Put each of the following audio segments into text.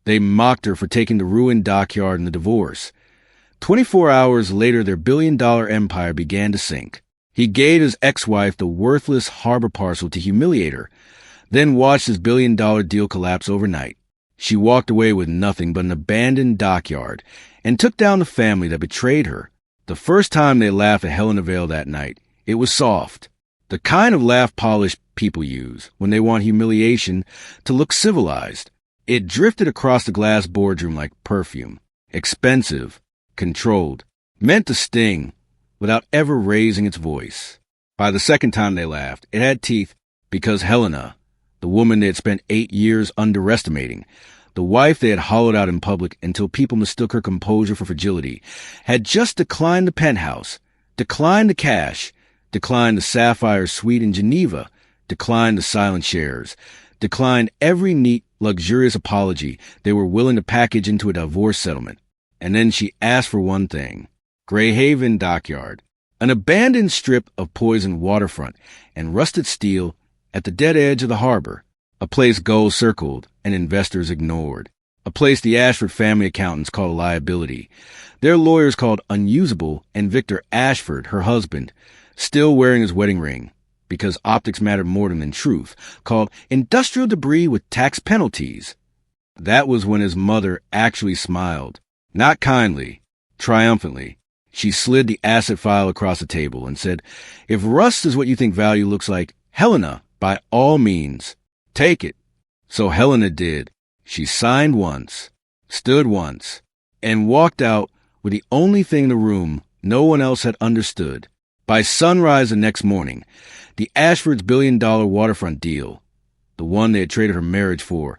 They mocked her for taking the ruined Dockyard and the divorce. 24 hours later, their billion-dollar empire began to sink. He gave his ex-wife the worthless harbor parcel to humiliate her, then watched his billion-dollar deal collapse overnight. She walked away with nothing but an abandoned Dockyard and took down the family that betrayed her. The first time they laughed at Helena Vale that night, it was soft. The kind of laugh polished people use when they want humiliation to look civilized. It drifted across the glass boardroom like perfume. Expensive, controlled, meant to sting without ever raising its voice. By the second time they laughed, it had teeth because Helena, the woman they had spent 8 years underestimating, the wife they had hollowed out in public until people mistook her composure for fragility, had just declined the penthouse, declined the cash, declined the sapphire suite in Geneva, declined the silent shares, declined every neat, luxurious apology they were willing to package into a divorce settlement. And then she asked for one thing: Greyhaven Dockyard, an abandoned strip of poisoned waterfront and rusted steel at the dead edge of the harbor, a place gold circled and investors ignored, a place the Ashford family accountants called a liability, their lawyers called unusable, and Victor Ashford, her husband, still wearing his wedding ring, because optics mattered more than truth, called industrial debris with tax penalties. That was when his mother actually smiled. Not kindly, triumphantly. She slid the asset file across the table and said, "If rust is what you think value looks like, Helena, by all means, take it." So Helena did. She signed once, stood once, and walked out with the only thing in the room no one else had understood. By sunrise the next morning, the Ashfords' billion-dollar waterfront deal, the one they had traded her marriage for,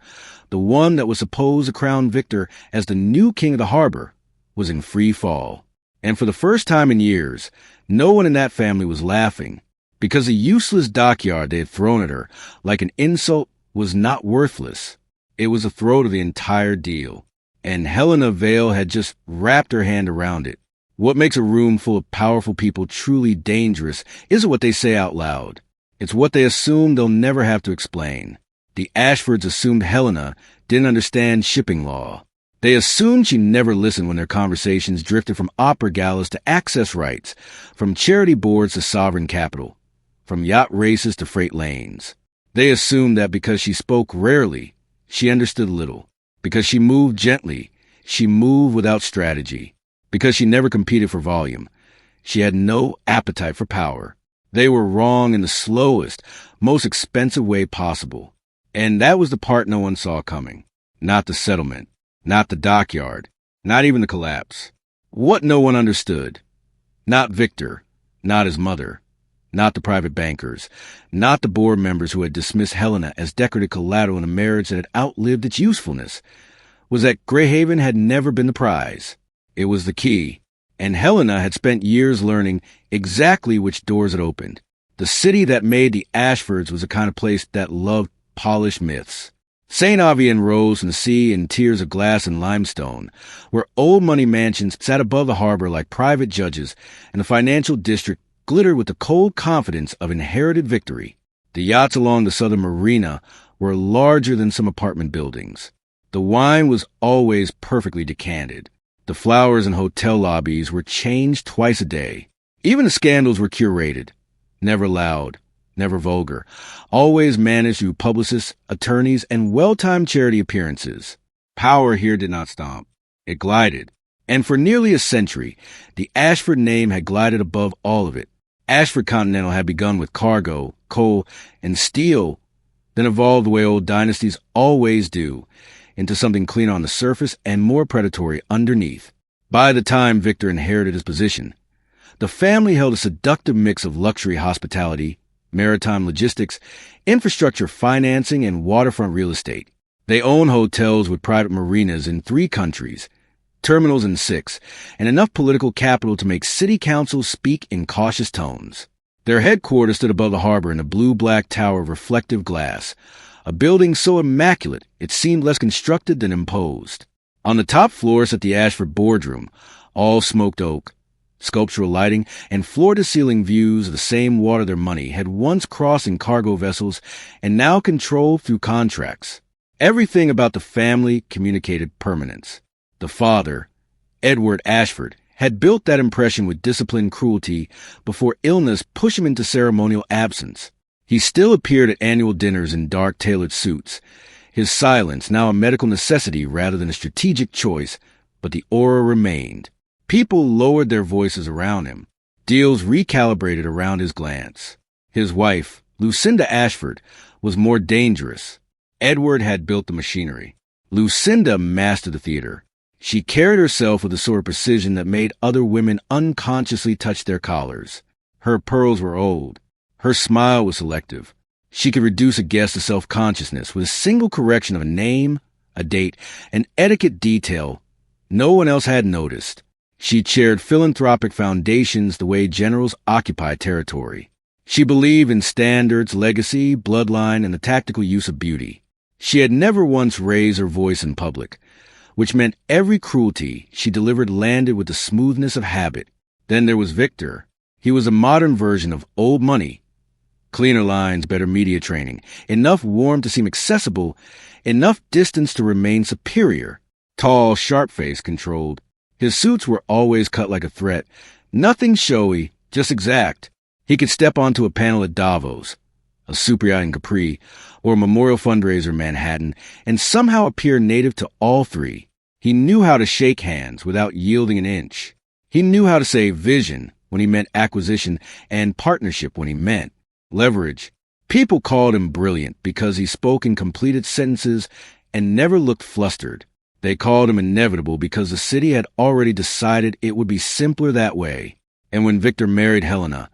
the one that was supposed to crown Victor as the new king of the harbor, was in free fall. And for the first time in years, no one in that family was laughing, because the useless Dockyard they had thrown at her like an insult was not worthless. It was the throat of the entire deal, and Helena Vale had just wrapped her hand around it. What makes a room full of powerful people truly dangerous isn't what they say out loud. It's what they assume they'll never have to explain. The Ashfords assumed Helena didn't understand shipping law. They assumed she never listened when their conversations drifted from opera galas to access rights, from charity boards to sovereign capital, from yacht races to freight lanes. They assumed that because she spoke rarely, she understood little. Because she moved gently, she moved without strategy. Because she never competed for volume, she had no appetite for power. They were wrong in the slowest, most expensive way possible. And that was the part no one saw coming. Not the settlement, not the Dockyard, not even the collapse. What no one understood. Not Victor, not his mother, not the private bankers, not the board members who had dismissed Helena as decorative collateral in a marriage that had outlived its usefulness, was that Greyhaven had never been the prize. It was the key, and Helena had spent years learning exactly which doors it opened. The city that made the Ashfords was the kind of place that loved polished myths. St. Avian rose from the sea in tiers of glass and limestone, where old money mansions sat above the harbor like private judges, and the financial district glittered with the cold confidence of inherited victory. The yachts along the southern marina were larger than some apartment buildings. The wine was always perfectly decanted. The flowers in hotel lobbies were changed twice a day. Even the scandals were curated. Never loud, never vulgar. Always managed through publicists, attorneys, and well-timed charity appearances. Power here did not stomp. It glided. And for nearly a century, the Ashford name had glided above all of it. Ashford Continental had begun with cargo, coal, and steel, then evolved the way old dynasties always do, into something cleaner on the surface and more predatory underneath. By the time Victor inherited his position, the family held a seductive mix of luxury hospitality, maritime logistics, infrastructure financing, and waterfront real estate. They own hotels with private marinas in 3 countries, terminals in 6, and enough political capital to make city councils speak in cautious tones. Their headquarters stood above the harbor in a blue-black tower of reflective glass, a building so immaculate it seemed less constructed than imposed. On the top floor sat the Ashford boardroom, all smoked oak. Sculptural lighting and floor-to-ceiling views of the same water their money had once crossed in cargo vessels and now controlled through contracts. Everything about the family communicated permanence. The father, Edward Ashford, had built that impression with disciplined cruelty before illness pushed him into ceremonial absence. He still appeared at annual dinners in dark tailored suits, his silence now a medical necessity rather than a strategic choice, but the aura remained. People lowered their voices around him. Deals recalibrated around his glance. His wife, Lucinda Ashford, was more dangerous. Edward had built the machinery. Lucinda mastered the theater. She carried herself with a sort of precision that made other women unconsciously touch their collars. Her pearls were old. Her smile was selective. She could reduce a guest to self-consciousness with a single correction of a name, a date, an etiquette detail no one else had noticed. She chaired philanthropic foundations the way generals occupy territory. She believed in standards, legacy, bloodline, and the tactical use of beauty. She had never once raised her voice in public, which meant every cruelty she delivered landed with the smoothness of habit. Then there was Victor. He was a modern version of old money. Cleaner lines, better media training, enough warmth to seem accessible, enough distance to remain superior. Tall, sharp-faced, controlled. His suits were always cut like a threat. Nothing showy, just exact. He could step onto a panel at Davos, a super yacht in Capri, or a memorial fundraiser in Manhattan, and somehow appear native to all three. He knew how to shake hands without yielding an inch. He knew how to say vision when he meant acquisition and partnership when he meant leverage. People called him brilliant because he spoke in completed sentences and never looked flustered. They called him inevitable because the city had already decided it would be simpler that way. And when Victor married Helena,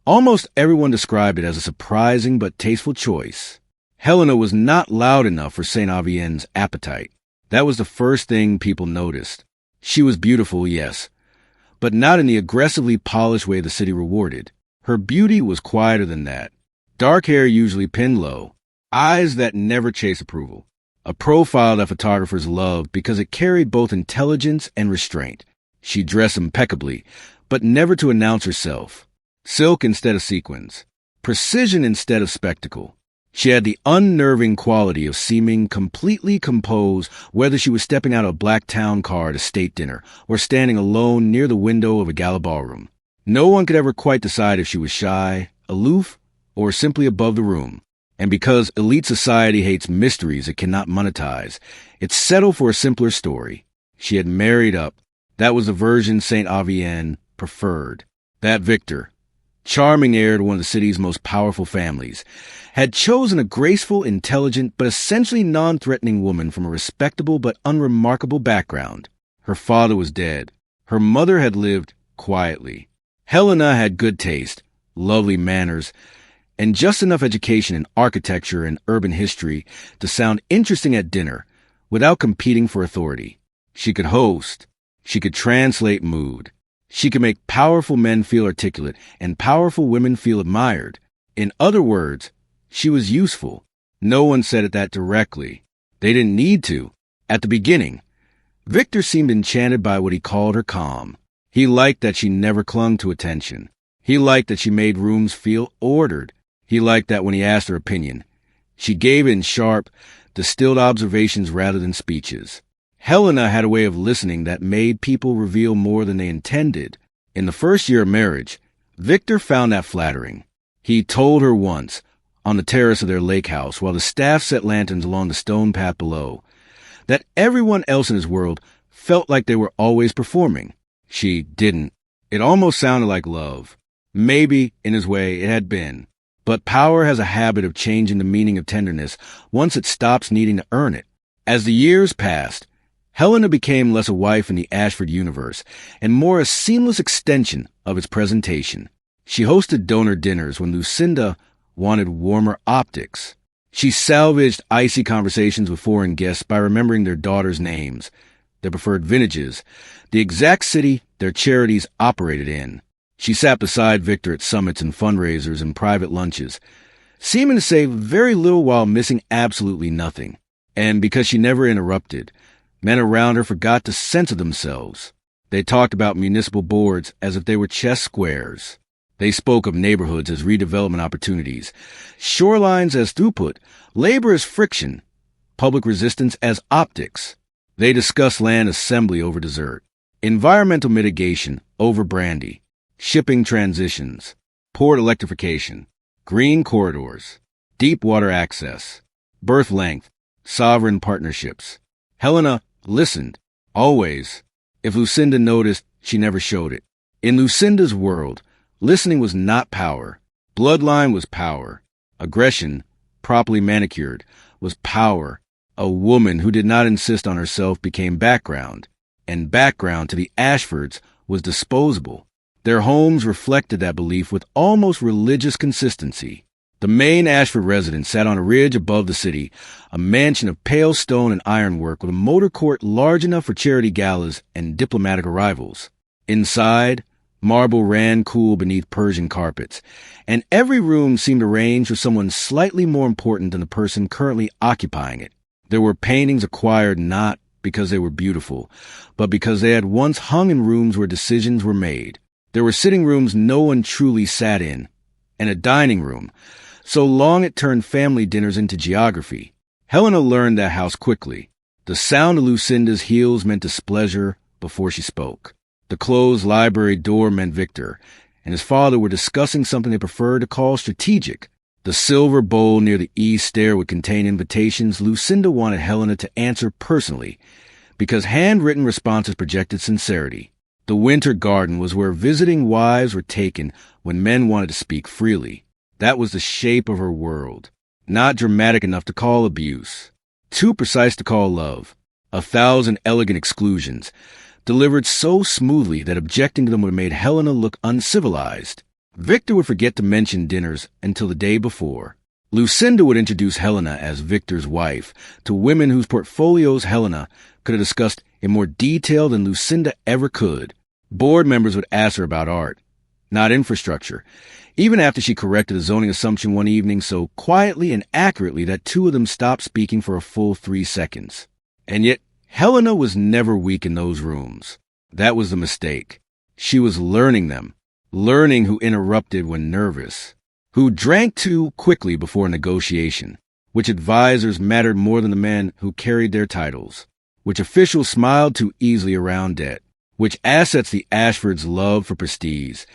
almost everyone described it as a surprising but tasteful choice. Helena was not loud enough for St. Avienne's appetite. That was the first thing people noticed. She was beautiful, yes, but not in the aggressively polished way the city rewarded. Her beauty was quieter than that. Dark hair usually pinned low, eyes that never chase approval. A profile that photographers loved because it carried both intelligence and restraint. She dressed impeccably, but never to announce herself. Silk instead of sequins. Precision instead of spectacle. She had the unnerving quality of seeming completely composed whether she was stepping out of a black town car at a state dinner or standing alone near the window of a gala ballroom. No one could ever quite decide if she was shy, aloof, or simply above the room. And because elite society hates mysteries it cannot monetize, it settled for a simpler story. She had married up. That was the version St. Avienne preferred. That Victor, charming heir to one of the city's most powerful families, had chosen a graceful, intelligent, but essentially non-threatening woman from a respectable but unremarkable background. Her father was dead. Her mother had lived quietly. Helena had good taste, lovely manners, and just enough education in architecture and urban history to sound interesting at dinner without competing for authority. She could host. She could translate mood. She could make powerful men feel articulate and powerful women feel admired. In other words, she was useful. No one said it that directly. They didn't need to. At the beginning, Victor seemed enchanted by what he called her calm. He liked that she never clung to attention. He liked that she made rooms feel ordered. He liked that when he asked her opinion, she gave it in sharp, distilled observations rather than speeches. Helena had a way of listening that made people reveal more than they intended. In the first year of marriage, Victor found that flattering. He told her once, on the terrace of their lake house while the staff set lanterns along the stone path below, that everyone else in his world felt like they were always performing. She didn't. It almost sounded like love. Maybe, in his way, it had been. But power has a habit of changing the meaning of tenderness once it stops needing to earn it. As the years passed, Helena became less a wife in the Ashford universe and more a seamless extension of its presentation. She hosted donor dinners when Lucinda wanted warmer optics. She salvaged icy conversations with foreign guests by remembering their daughters' names, their preferred vintages, the exact city their charities operated in. She sat beside Victor at summits and fundraisers and private lunches, seeming to say very little while missing absolutely nothing. And because she never interrupted, men around her forgot to censor themselves. They talked about municipal boards as if they were chess squares. They spoke of neighborhoods as redevelopment opportunities, shorelines as throughput, labor as friction, public resistance as optics. They discussed land assembly over dessert, environmental mitigation over brandy, shipping transitions, port electrification, green corridors, deep water access, birth length, sovereign partnerships. Helena listened, always. If Lucinda noticed, she never showed it. In Lucinda's world, listening was not power. Bloodline was power. Aggression, properly manicured, was power. A woman who did not insist on herself became background, and background to the Ashfords was disposable. Their homes reflected that belief with almost religious consistency. The main Ashford residence sat on a ridge above the city, a mansion of pale stone and ironwork with a motor court large enough for charity galas and diplomatic arrivals. Inside, marble ran cool beneath Persian carpets, and every room seemed arranged for someone slightly more important than the person currently occupying it. There were paintings acquired not because they were beautiful, but because they had once hung in rooms where decisions were made. There were sitting rooms no one truly sat in, and a dining room, so long it turned family dinners into geography. Helena learned that house quickly. The sound of Lucinda's heels meant displeasure before she spoke. The closed library door meant Victor and his father were discussing something they preferred to call strategic. The silver bowl near the east stair would contain invitations Lucinda wanted Helena to answer personally, because handwritten responses projected sincerity. The winter garden was where visiting wives were taken when men wanted to speak freely. That was the shape of her world. Not dramatic enough to call abuse. Too precise to call love. 1,000 elegant exclusions, delivered so smoothly that objecting to them would have made Helena look uncivilized. Victor would forget to mention dinners until the day before. Lucinda would introduce Helena as Victor's wife to women whose portfolios Helena could have discussed in more detail than Lucinda ever could. Board members would ask her about art, not infrastructure, even after she corrected a zoning assumption one evening so quietly and accurately that two of them stopped speaking for a full 3 seconds. And yet, Helena was never weak in those rooms. That was the mistake. She was learning them, learning who interrupted when nervous, who drank too quickly before negotiation, which advisors mattered more than the men who carried their titles, which officials smiled too easily around debt, which assets the Ashfords loved for prestige,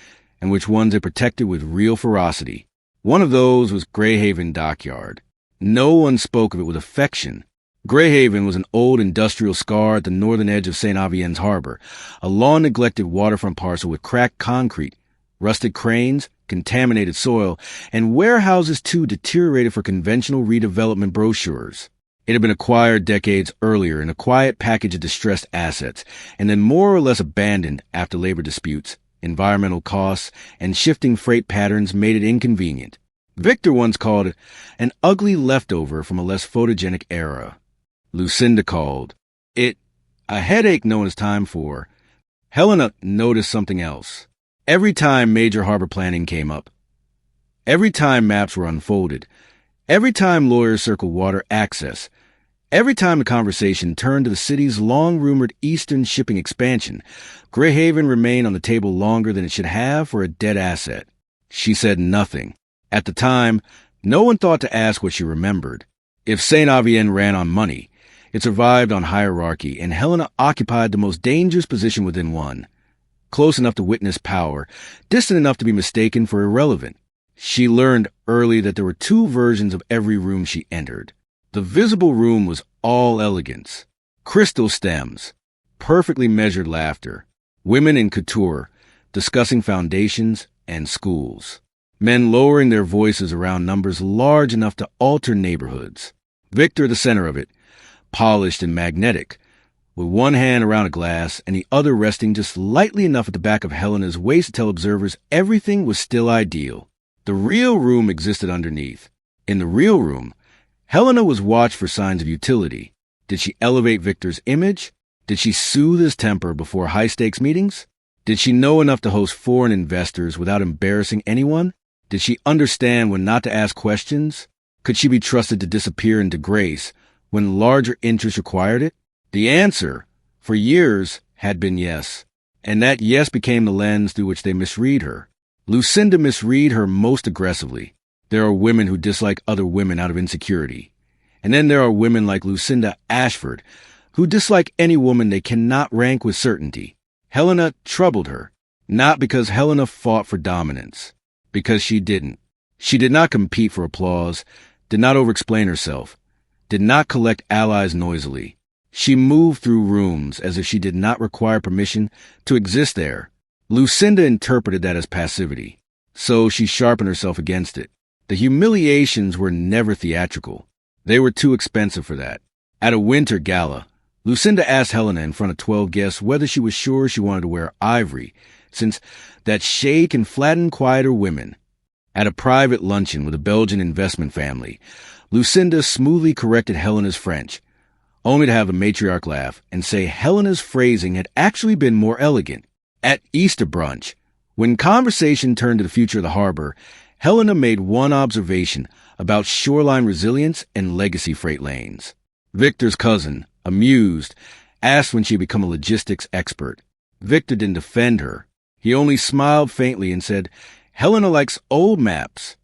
and which ones they protected with real ferocity. One of those was Greyhaven Dockyard. No one spoke of it with affection. Greyhaven was an old industrial scar at the northern edge of St. Avienne's harbor, a long-neglected waterfront parcel with cracked concrete, rusted cranes, contaminated soil, and warehouses too deteriorated for conventional redevelopment brochures. It had been acquired decades earlier in a quiet package of distressed assets, and then more or less abandoned after labor disputes, environmental costs, and shifting freight patterns made it inconvenient. Victor once called it an ugly leftover from a less photogenic era. Lucinda called it a headache no one has time for. Helena noticed something else. Every time major harbor planning came up, every time maps were unfolded, every time lawyers circled water access, every time the conversation turned to the city's long-rumored eastern shipping expansion, Greyhaven remained on the table longer than it should have for a dead asset. She said nothing. At the time, no one thought to ask what she remembered. If St. Avienne ran on money, it survived on hierarchy, and Helena occupied the most dangerous position within one. Close enough to witness power, distant enough to be mistaken for irrelevant. She learned early that there were two versions of every room she entered. The visible room was all elegance. Crystal stems, perfectly measured laughter, women in couture, discussing foundations and schools, men lowering their voices around numbers large enough to alter neighborhoods. Victor, the center of it, polished and magnetic, with one hand around a glass and the other resting just lightly enough at the back of Helena's waist to tell observers everything was still ideal. The real room existed underneath. In the real room, Helena was watched for signs of utility. Did she elevate Victor's image? Did she soothe his temper before high-stakes meetings? Did she know enough to host foreign investors without embarrassing anyone? Did she understand when not to ask questions? Could she be trusted to disappear into grace when larger interests required it? The answer, for years, had been yes. And that yes became the lens through which they misread her. Lucinda misread her most aggressively. There are women who dislike other women out of insecurity. And then there are women like Lucinda Ashford, who dislike any woman they cannot rank with certainty. Helena troubled her, not because Helena fought for dominance, because she didn't. She did not compete for applause, did not overexplain herself, did not collect allies noisily. She moved through rooms as if she did not require permission to exist there. Lucinda interpreted that as passivity, so she sharpened herself against it. The humiliations were never theatrical. They were too expensive for that. At a winter gala, Lucinda asked Helena in front of 12 guests whether she was sure she wanted to wear ivory, since that shade can flatten quieter women. At a private luncheon with a Belgian investment family, Lucinda smoothly corrected Helena's French, only to have the matriarch laugh and say Helena's phrasing had actually been more elegant. At Easter brunch, when conversation turned to the future of the harbor, Helena made one observation about shoreline resilience and legacy freight lanes. Victor's cousin, amused, asked when she had become a logistics expert. Victor didn't defend her. He only smiled faintly and said, "Helena likes old maps."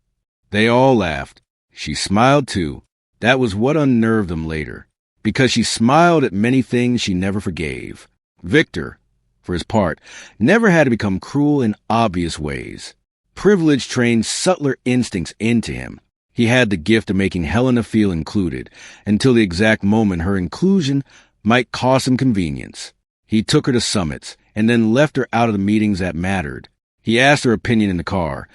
They all laughed. She smiled too. That was what unnerved them later, because she smiled at many things she never forgave. Victor, for his part, never had to become cruel in obvious ways. Privilege trained subtler instincts into him. He had the gift of making Helena feel included, until the exact moment her inclusion might cost him convenience. He took her to summits, and then left her out of the meetings that mattered. He asked her opinion in the car,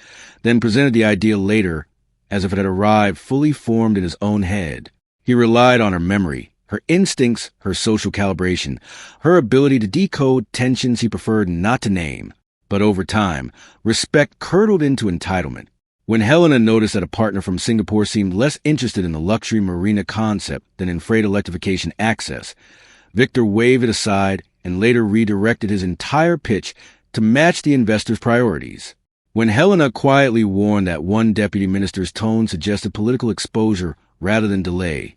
then presented the idea later as if it had arrived fully formed in his own head. He relied on her memory, her instincts, her social calibration, her ability to decode tensions he preferred not to name. But over time, respect curdled into entitlement. When Helena noticed that a partner from Singapore seemed less interested in the luxury marina concept than in freight electrification access, Victor waved it aside and later redirected his entire pitch to match the investor's priorities. When Helena quietly warned that one deputy minister's tone suggested political exposure rather than delay,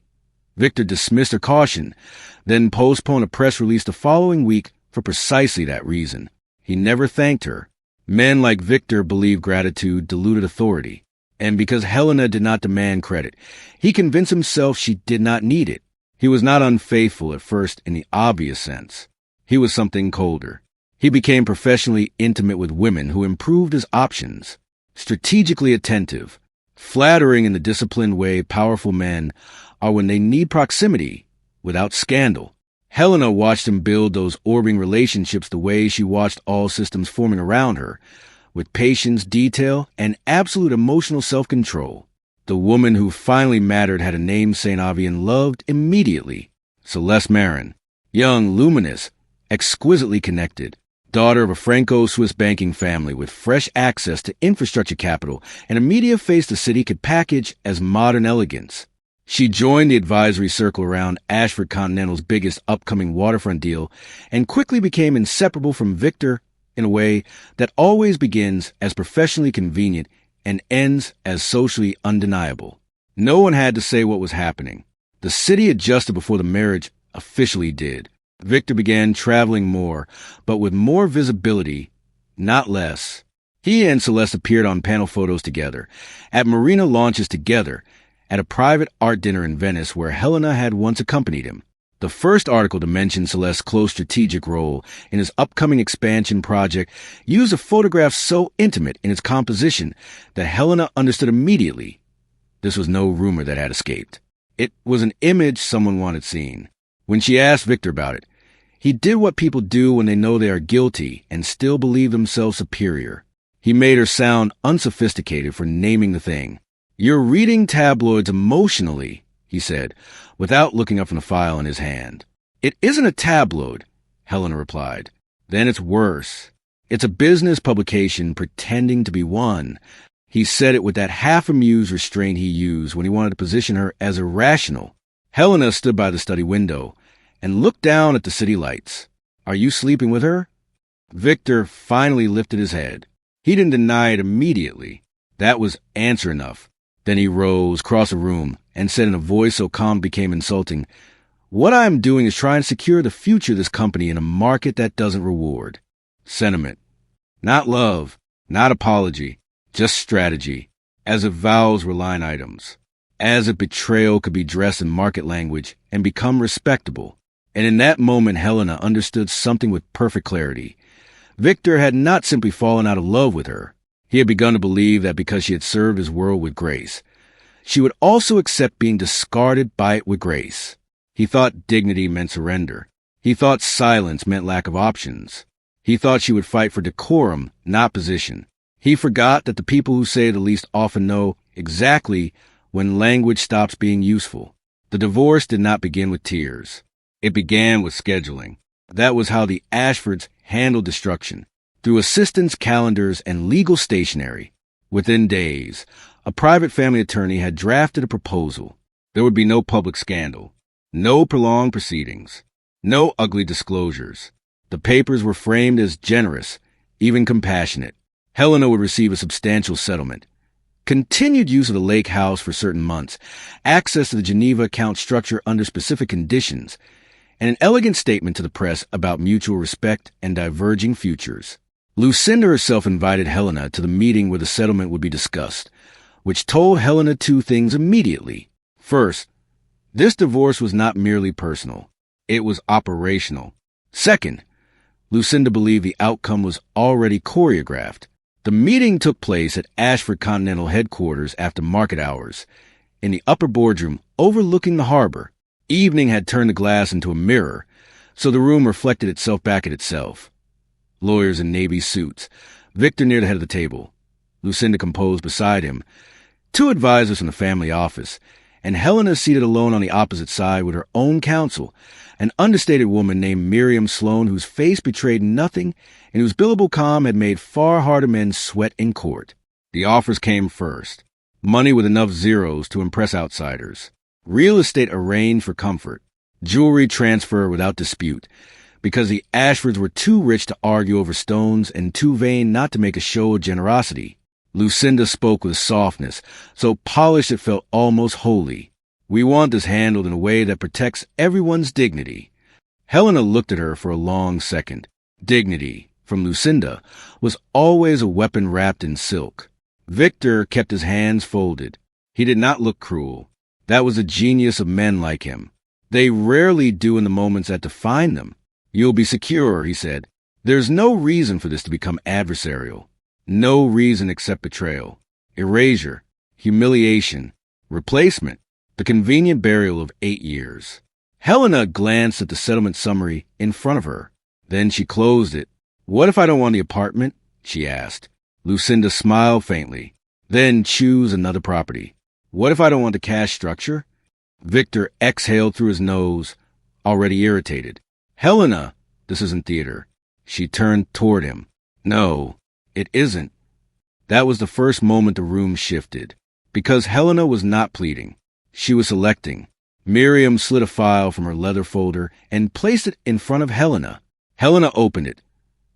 Victor dismissed her caution, then postponed a press release the following week for precisely that reason. He never thanked her. Men like Victor believed gratitude diluted authority, and because Helena did not demand credit, he convinced himself she did not need it. He was not unfaithful at first in the obvious sense. He was something colder. He became professionally intimate with women who improved his options, strategically attentive, flattering in the disciplined way powerful men are when they need proximity without scandal. Helena watched him build those orbiting relationships the way she watched all systems forming around her, with patience, detail, and absolute emotional self-control. The woman who finally mattered had a name St. Avian loved immediately. Celeste Marin, young, luminous, exquisitely connected, daughter of a Franco-Swiss banking family with fresh access to infrastructure capital and a media face the city could package as modern elegance. She joined the advisory circle around Ashford Continental's biggest upcoming waterfront deal and quickly became inseparable from Victor in a way that always begins as professionally convenient and ends as socially undeniable. No one had to say what was happening. The city adjusted before the marriage officially did. Victor began traveling more, but with more visibility, not less. He and Celeste appeared on panel photos together, at marina launches together, at a private art dinner in Venice where Helena had once accompanied him. The first article to mention Celeste's close strategic role in his upcoming expansion project used a photograph so intimate in its composition that Helena understood immediately. This was no rumor that had escaped. It was an image someone wanted seen. When she asked Victor about it, he did what people do when they know they are guilty and still believe themselves superior. He made her sound unsophisticated for naming the thing. "You're reading tabloids emotionally," he said, without looking up from the file in his hand. "It isn't a tabloid," Helena replied. "Then it's worse. It's a business publication pretending to be one." He said it with that half-amused restraint he used when he wanted to position her as irrational. Helena stood by the study window and looked down at the city lights. "Are you sleeping with her?" Victor finally lifted his head. He didn't deny it immediately. That was answer enough. Then he rose, crossed the room, and said in a voice so calm it became insulting, "What I'm doing is trying to secure the future of this company in a market that doesn't reward. Sentiment. Not love, not apology, just strategy, as if vows were line items. as if betrayal could be dressed in market language and become respectable. And in that moment, Helena understood something with perfect clarity. Victor had not simply fallen out of love with her. He had begun to believe that because she had served his world with grace, she would also accept being discarded by it with grace. He thought dignity meant surrender. He thought silence meant lack of options. He thought she would fight for decorum, not position. He forgot that the people who say the least often know exactly when language stops being useful. The divorce did not begin with tears. It began with scheduling. That was how the Ashfords handled destruction, through assistants, calendars, and legal stationery. Within days, a private family attorney had drafted a proposal. There would be no public scandal, no prolonged proceedings, no ugly disclosures. The papers were framed as generous, even compassionate. Helena would receive a substantial settlement, continued use of the lake house for certain months, access to the Geneva account structure under specific conditions, and an elegant statement to the press about mutual respect and diverging futures. Lucinda herself invited Helena to the meeting where the settlement would be discussed, which told Helena two things immediately. First, this divorce was not merely personal. It was operational. Second, Lucinda believed the outcome was already choreographed. The meeting took place at Ashford Continental headquarters after market hours, in the upper boardroom overlooking the harbor. Evening had turned the glass into a mirror, so the room reflected itself back at itself. Lawyers in navy suits, Victor near the head of the table, Lucinda composed beside him, two advisors from the family office, and Helena seated alone on the opposite side with her own counsel, an understated woman named Miriam Sloane whose face betrayed nothing and whose billable calm had made far harder men sweat in court. The offers came first. Money with enough zeros to impress outsiders. Real estate arranged for comfort. Jewelry transfer without dispute, because the Ashfords were too rich to argue over stones and too vain not to make a show of generosity. Lucinda spoke with softness, so polished it felt almost holy. We want this handled in a way that protects everyone's dignity. Helena looked at her for a long second. Dignity, from Lucinda, was always a weapon wrapped in silk. Victor kept his hands folded. He did not look cruel. That was the genius of men like him. They rarely do in the moments that define them. You'll be secure, he said. There's no reason for this to become adversarial. No reason except betrayal, erasure, humiliation, replacement, the convenient burial of 8 years. Helena glanced at the settlement summary in front of her. Then she closed it. What if I don't want the apartment? She asked. Lucinda smiled faintly. Then choose another property. What if I don't want the cash structure? Victor exhaled through his nose, already irritated. Helena, this isn't theater. She turned toward him. No, it isn't. That was the first moment the room shifted, because Helena was not pleading. She was selecting. Miriam slid a file from her leather folder and placed it in front of Helena. Helena opened it,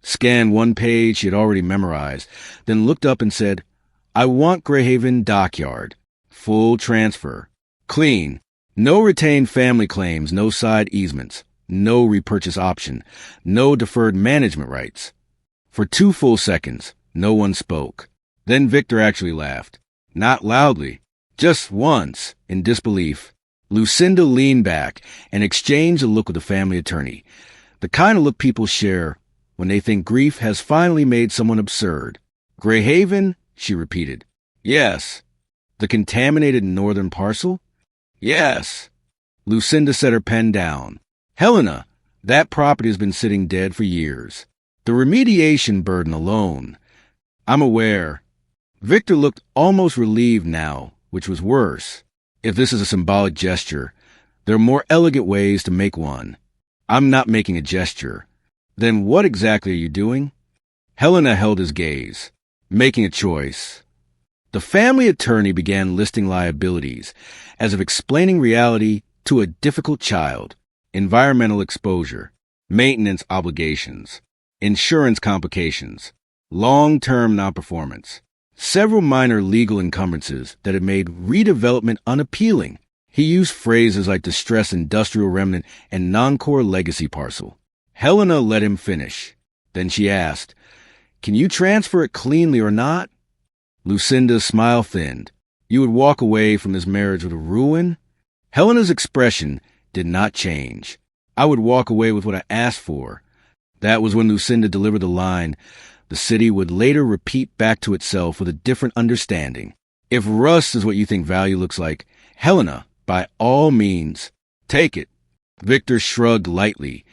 scanned one page she had already memorized, then looked up and said, I want Greyhaven Dockyard. Full transfer. Clean. No retained family claims, no side easements, no repurchase option, no deferred management rights. For 2 full seconds, no one spoke. Then Victor actually laughed. Not loudly, just once, in disbelief. Lucinda leaned back and exchanged a look with the family attorney, the kind of look people share when they think grief has finally made someone absurd. Greyhaven, she repeated. Yes. The contaminated northern parcel? Yes. Lucinda set her pen down. Helena, that property has been sitting dead for years. The remediation burden alone. I'm aware. Victor looked almost relieved now, which was worse. If this is a symbolic gesture, there are more elegant ways to make one. I'm not making a gesture. Then what exactly are you doing? Helena held his gaze. Making a choice. The family attorney began listing liabilities, as if explaining reality to a difficult child. Environmental exposure, maintenance obligations, insurance complications, long-term non-performance, several minor legal encumbrances that had made redevelopment unappealing. He used phrases like distressed industrial remnant and non-core legacy parcel. Helena let him finish. Then she asked, Can you transfer it cleanly or not? Lucinda's smile thinned. You would walk away from this marriage with a ruin? Helena's expression did not change. I would walk away with what I asked for. That was when Lucinda delivered the line the city would later repeat back to itself with a different understanding. If rust is what you think value looks like, Helena, by all means, take it. Victor shrugged lightly,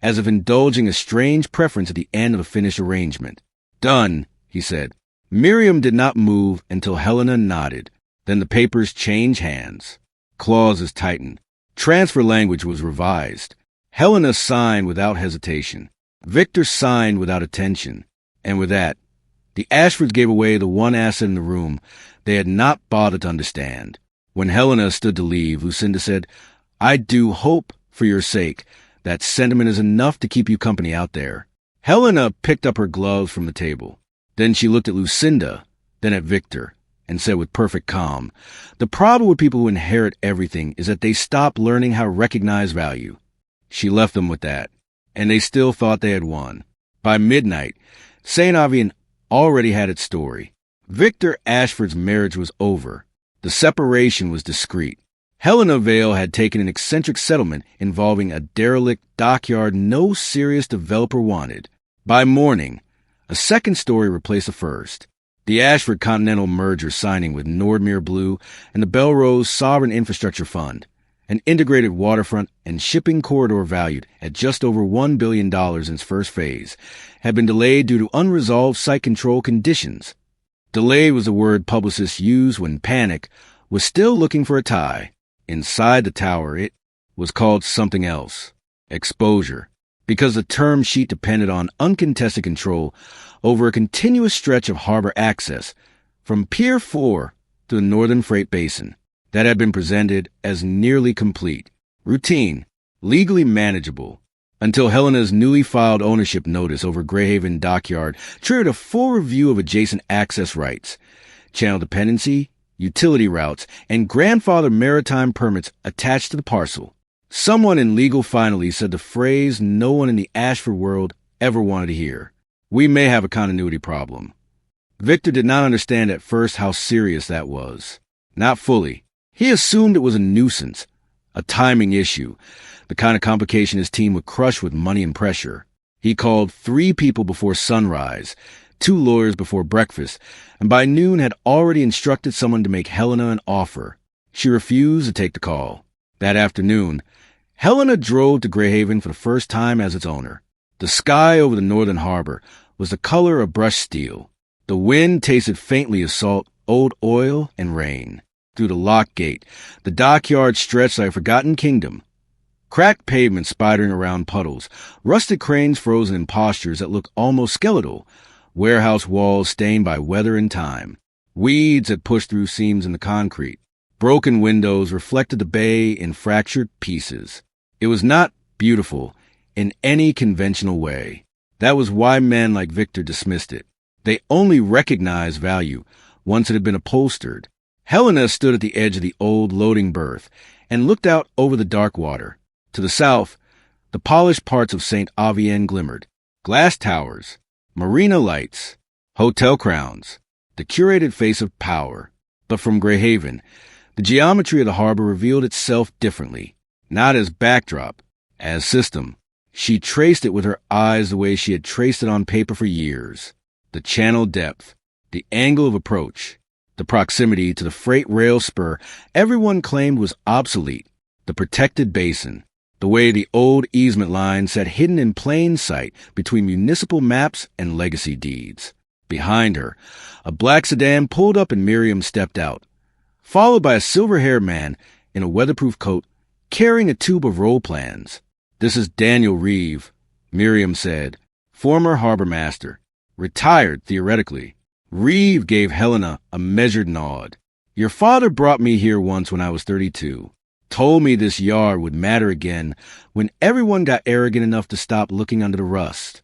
as if indulging a strange preference at the end of a finished arrangement. Done, he said. Miriam did not move until Helena nodded. Then the papers changed hands. Clauses tightened. Transfer language was revised. Helena signed without hesitation. Victor signed without attention. And with that, the Ashfords gave away the one asset in the room they had not bothered to understand. When Helena stood to leave, Lucinda said, I do hope, for your sake, that sentiment is enough to keep you company out there. Helena picked up her gloves from the table. Then she looked at Lucinda, then at Victor, and said with perfect calm, the problem with people who inherit everything is that they stop learning how to recognize value. She left them with that, and they still thought they had won. By midnight, St. Avian already had its story. Victor Ashford's marriage was over. The separation was discreet. Helena Vale had taken an eccentric settlement involving a derelict dockyard no serious developer wanted. By morning, a second story replaced the first. The Ashford Continental merger signing with Nordmere Blue and the Belrose Sovereign Infrastructure Fund, an integrated waterfront and shipping corridor valued at just over $1 billion in its first phase, had been delayed due to unresolved site control conditions. Delayed was the word publicists used when panic was still looking for a tie. Inside the tower, it was called something else, exposure, because the term sheet depended on uncontested control over a continuous stretch of harbor access from Pier 4 to the Northern Freight Basin that had been presented as nearly complete, routine, legally manageable, until Helena's newly filed ownership notice over Greyhaven Dockyard triggered a full review of adjacent access rights, channel dependency, utility routes, and grandfather maritime permits attached to the parcel. Someone in legal finally said the phrase no one in the Ashford world ever wanted to hear. We may have a continuity problem. Victor did not understand at first how serious that was. Not fully. He assumed it was a nuisance, a timing issue, the kind of complication his team would crush with money and pressure. He called 3 people before sunrise, 2 lawyers before breakfast, and by noon had already instructed someone to make Helena an offer. She refused to take the call. That afternoon, Helena drove to Greyhaven for the first time as its owner. The sky over the northern harbor was the color of brushed steel. The wind tasted faintly of salt, old oil, and rain. Through the lock gate, the dockyard stretched like a forgotten kingdom. Cracked pavements spidering around puddles, rusted cranes frozen in postures that looked almost skeletal, warehouse walls stained by weather and time. Weeds had pushed through seams in the concrete. Broken windows reflected the bay in fractured pieces. It was not beautiful in any conventional way. That was why men like Victor dismissed it. They only recognized value once it had been upholstered. Helena stood at the edge of the old loading berth and looked out over the dark water. To the south, the polished parts of St. Avian glimmered. Glass towers, marina lights, hotel crowns, the curated face of power. But from Greyhaven, the geometry of the harbor revealed itself differently, not as backdrop, as system. She traced it with her eyes the way she had traced it on paper for years. The channel depth, the angle of approach, the proximity to the freight rail spur everyone claimed was obsolete, the protected basin, the way the old easement line sat hidden in plain sight between municipal maps and legacy deeds. Behind her, a black sedan pulled up and Miriam stepped out, followed by a silver-haired man in a weatherproof coat carrying a tube of roll plans. This is Daniel Reeve, Miriam said, former harbor master, retired theoretically. Reeve gave Helena a measured nod. Your father brought me here once when I was 32. Told me this yard would matter again when everyone got arrogant enough to stop looking under the rust.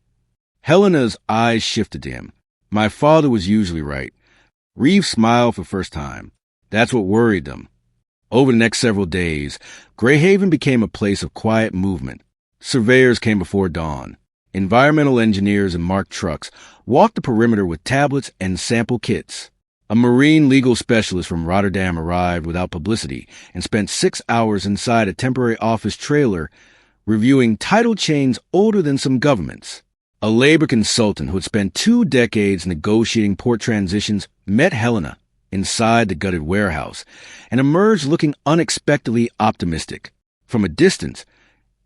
Helena's eyes shifted to him. My father was usually right. Reeve smiled for the first time. That's what worried them. Over the next several days, Greyhaven became a place of quiet movement. Surveyors came before dawn. Environmental engineers in marked trucks walked the perimeter with tablets and sample kits. A marine legal specialist from Rotterdam arrived without publicity and spent 6 hours inside a temporary office trailer reviewing title chains older than some governments. A labor consultant who had spent 2 decades negotiating port transitions met Helena inside the gutted warehouse and emerged looking unexpectedly optimistic. From a distance,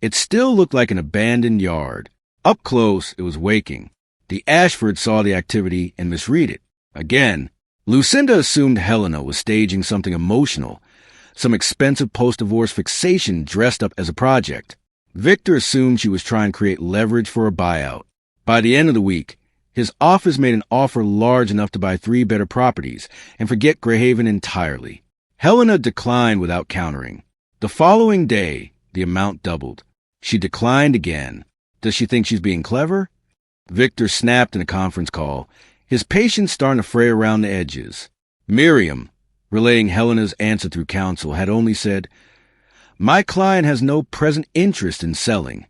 it still looked like an abandoned yard. Up close, it was waking. The Ashfords saw the activity and misread it. Again, Lucinda assumed Helena was staging something emotional, some expensive post-divorce fixation dressed up as a project. Victor assumed she was trying to create leverage for a buyout. By the end of the week, his office made an offer large enough to buy 3 better properties and forget Greyhaven entirely. Helena declined without countering. The following day, the amount doubled. She declined again. Does she think she's being clever? Victor snapped in a conference call, his patience starting to fray around the edges. Miriam, relaying Helena's answer through counsel, had only said, "My client has no present interest in selling."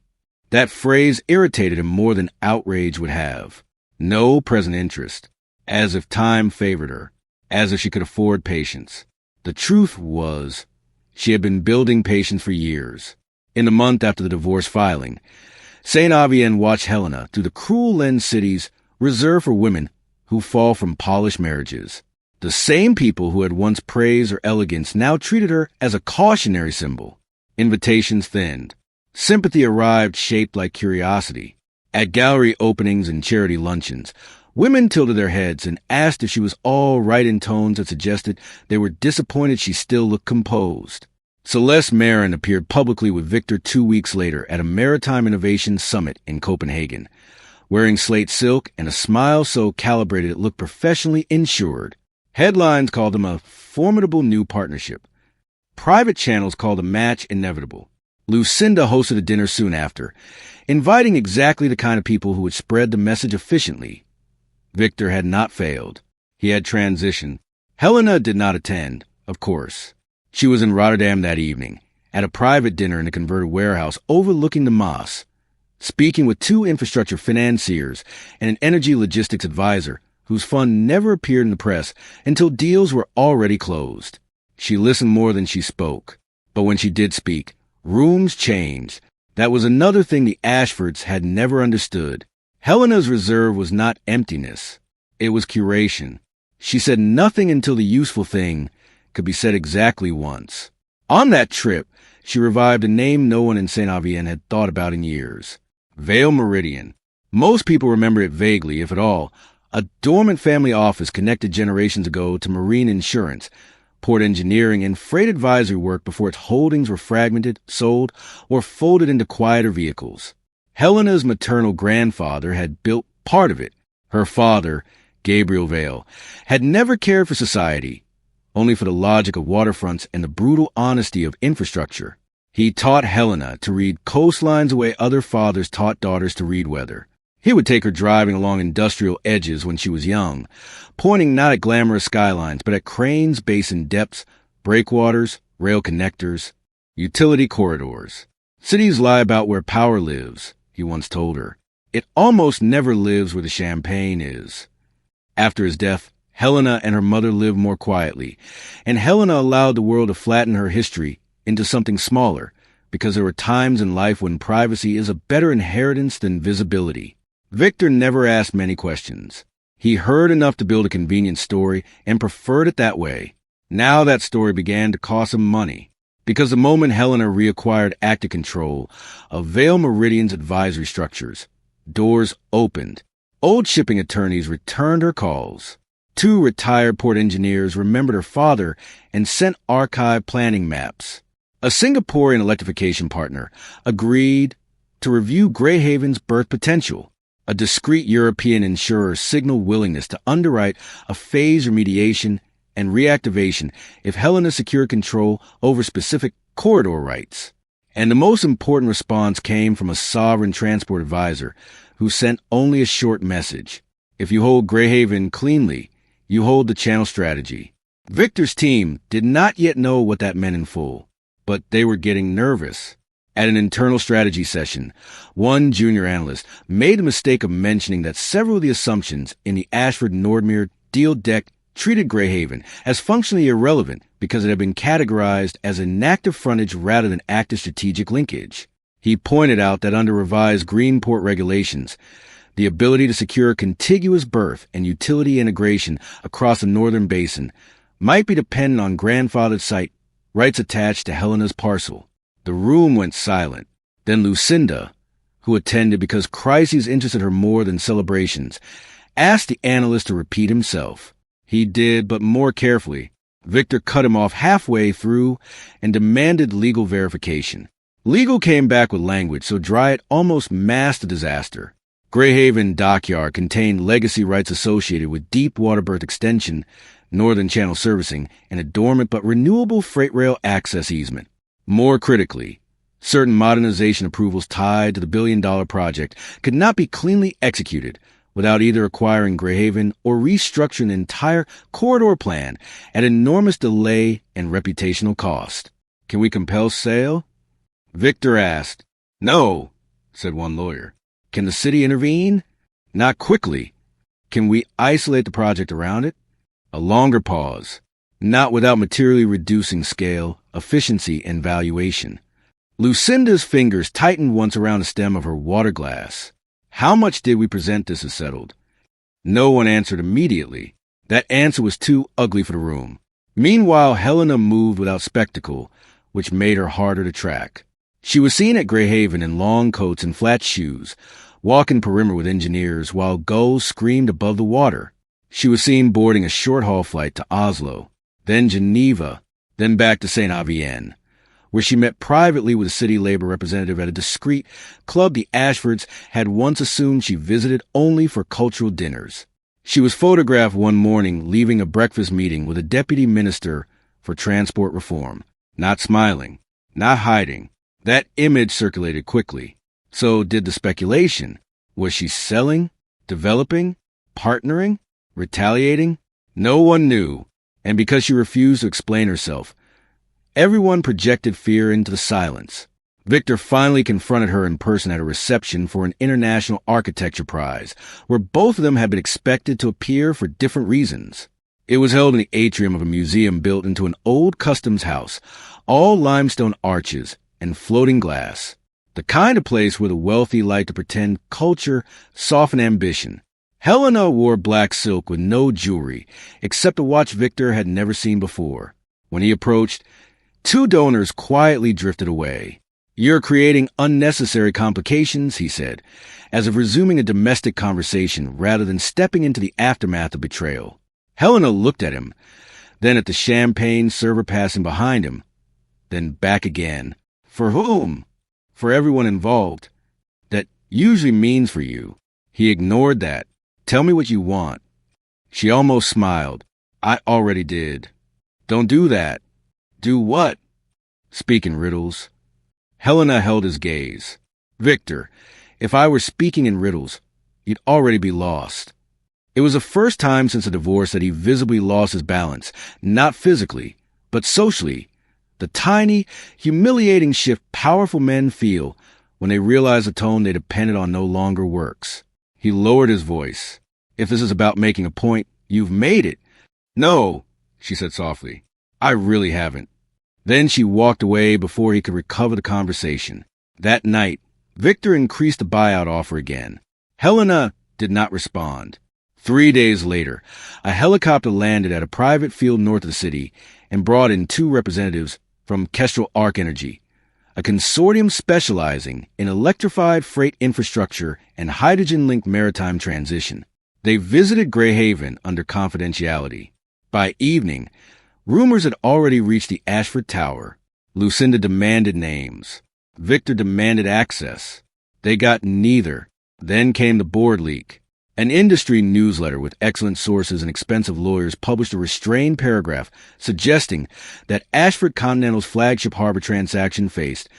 That phrase irritated him more than outrage would have. No present interest. As if time favored her. As if she could afford patience. The truth was, she had been building patience for years. In the month after the divorce filing, St. Avienne watched Helena through the cruel lens cities reserved for women who fall from polished marriages. The same people who had once praised her elegance now treated her as a cautionary symbol. Invitations thinned. Sympathy arrived shaped like curiosity. At gallery openings and charity luncheons, women tilted their heads and asked if she was all right in tones that suggested they were disappointed she still looked composed. Celeste Marin appeared publicly with Victor 2 weeks later at a Maritime Innovation Summit in Copenhagen, wearing slate silk and a smile so calibrated it looked professionally insured. Headlines called them a formidable new partnership. Private channels called the match inevitable. Lucinda hosted a dinner soon after, inviting exactly the kind of people who would spread the message efficiently. Victor had not failed. He had transitioned. Helena did not attend, of course. She was in Rotterdam that evening, at a private dinner in a converted warehouse overlooking the Maas, speaking with 2 infrastructure financiers and an energy logistics advisor whose fund never appeared in the press until deals were already closed. She listened more than she spoke, but when she did speak, rooms changed. That was another thing the Ashfords had never understood. Helena's reserve was not emptiness. It was curation. She said nothing until the useful thing could be said exactly once. On that trip, she revived a name no one in St. Avienne had thought about in years. Vale Meridian. Most people remember it vaguely, if at all. A dormant family office connected generations ago to marine insurance, port engineering, and freight advisory work before its holdings were fragmented, sold, or folded into quieter vehicles. Helena's maternal grandfather had built part of it. Her father, Gabriel Vale, had never cared for society, only for the logic of waterfronts and the brutal honesty of infrastructure. He taught Helena to read coastlines the way other fathers taught daughters to read weather. He would take her driving along industrial edges when she was young, pointing not at glamorous skylines, but at cranes, basin depths, breakwaters, rail connectors, utility corridors. Cities lie about where power lives, he once told her. It almost never lives where the champagne is. After his death, Helena and her mother lived more quietly, and Helena allowed the world to flatten her history into something smaller, because there were times in life when privacy is a better inheritance than visibility. Victor never asked many questions. He heard enough to build a convenient story and preferred it that way. Now that story began to cost him money, because the moment Helena reacquired active control of Vale Meridian's advisory structures, doors opened. Old shipping attorneys returned her calls. 2 retired port engineers remembered her father and sent archive planning maps. A Singaporean electrification partner agreed to review Greyhaven's berth potential. A discreet European insurer signaled willingness to underwrite a phase remediation and reactivation if Helena secured control over specific corridor rights. And the most important response came from a sovereign transport advisor who sent only a short message. If you hold Greyhaven cleanly, you hold the channel strategy. Victor's team did not yet know what that meant in full, but they were getting nervous. At an internal strategy session, one junior analyst made the mistake of mentioning that several of the assumptions in the Ashford-Nordmeer deal deck treated Greyhaven as functionally irrelevant because it had been categorized as inactive frontage rather than active strategic linkage. He pointed out that under revised Greenport regulations, the ability to secure contiguous berth and utility integration across the northern basin might be dependent on grandfathered site rights attached to Helena's parcel. The room went silent. Then Lucinda, who attended because crises interested her more than celebrations, asked the analyst to repeat himself. He did, but more carefully. Victor cut him off halfway through and demanded legal verification. Legal came back with language so dry it almost masked the disaster. Greyhaven Dockyard contained legacy rights associated with deep water berth extension, northern channel servicing, and a dormant but renewable freight rail access easement. More critically, certain modernization approvals tied to the billion-dollar project could not be cleanly executed without either acquiring Greyhaven or restructuring the entire corridor plan at enormous delay and reputational cost. Can we compel sale? Victor asked. No, said one lawyer. Can the city intervene? Not quickly. Can we isolate the project around it? A longer pause. Not without materially reducing scale, efficiency, and valuation. Lucinda's fingers tightened once around the stem of her water glass. How much did we present this as settled? No one answered immediately. That answer was too ugly for the room. Meanwhile, Helena moved without spectacle, which made her harder to track. She was seen at Greyhaven in long coats and flat shoes, walking perimeter with engineers while gulls screamed above the water. She was seen boarding a short-haul flight to Oslo, then Geneva, then back to St. Avienne, where she met privately with a city labor representative at a discreet club the Ashfords had once assumed she visited only for cultural dinners. She was photographed one morning leaving a breakfast meeting with a deputy minister for transport reform, not smiling, not hiding. That image circulated quickly. So did the speculation. Was she selling, developing, partnering, retaliating? No one knew. And because she refused to explain herself, everyone projected fear into the silence. Victor finally confronted her in person at a reception for an international architecture prize, where both of them had been expected to appear for different reasons. It was held in the atrium of a museum built into an old customs house, all limestone arches and floating glass. The kind of place where the wealthy like to pretend culture soften ambition. Helena wore black silk with no jewelry, except a watch Victor had never seen before. When he approached, two donors quietly drifted away. You're creating unnecessary complications, he said, as if resuming a domestic conversation rather than stepping into the aftermath of betrayal. Helena looked at him, then at the champagne server passing behind him, then back again. For whom? For everyone involved. That usually means for you. He ignored that. Tell me what you want. She almost smiled. I already did. Don't do that. Do what? Speak in riddles. Helena held his gaze. Victor, if I were speaking in riddles, you'd already be lost. It was the first time since the divorce that he visibly lost his balance, not physically, but socially. The tiny, humiliating shift powerful men feel when they realize the tone they depended on no longer works. He lowered his voice. If this is about making a point, you've made it. No, she said softly. I really haven't. Then she walked away before he could recover the conversation. That night, Victor increased the buyout offer again. Helena did not respond. 3 days later, a helicopter landed at a private field north of the city and brought in 2 representatives from Kestrel Arc Energy, a consortium specializing in electrified freight infrastructure and hydrogen-linked maritime transition. They visited Greyhaven under confidentiality. By evening, rumors had already reached the Ashford Tower. Lucinda demanded names. Victor demanded access. They got neither. Then came the board leak. An industry newsletter with excellent sources and expensive lawyers published a restrained paragraph suggesting that Ashford Continental's flagship harbor transaction faced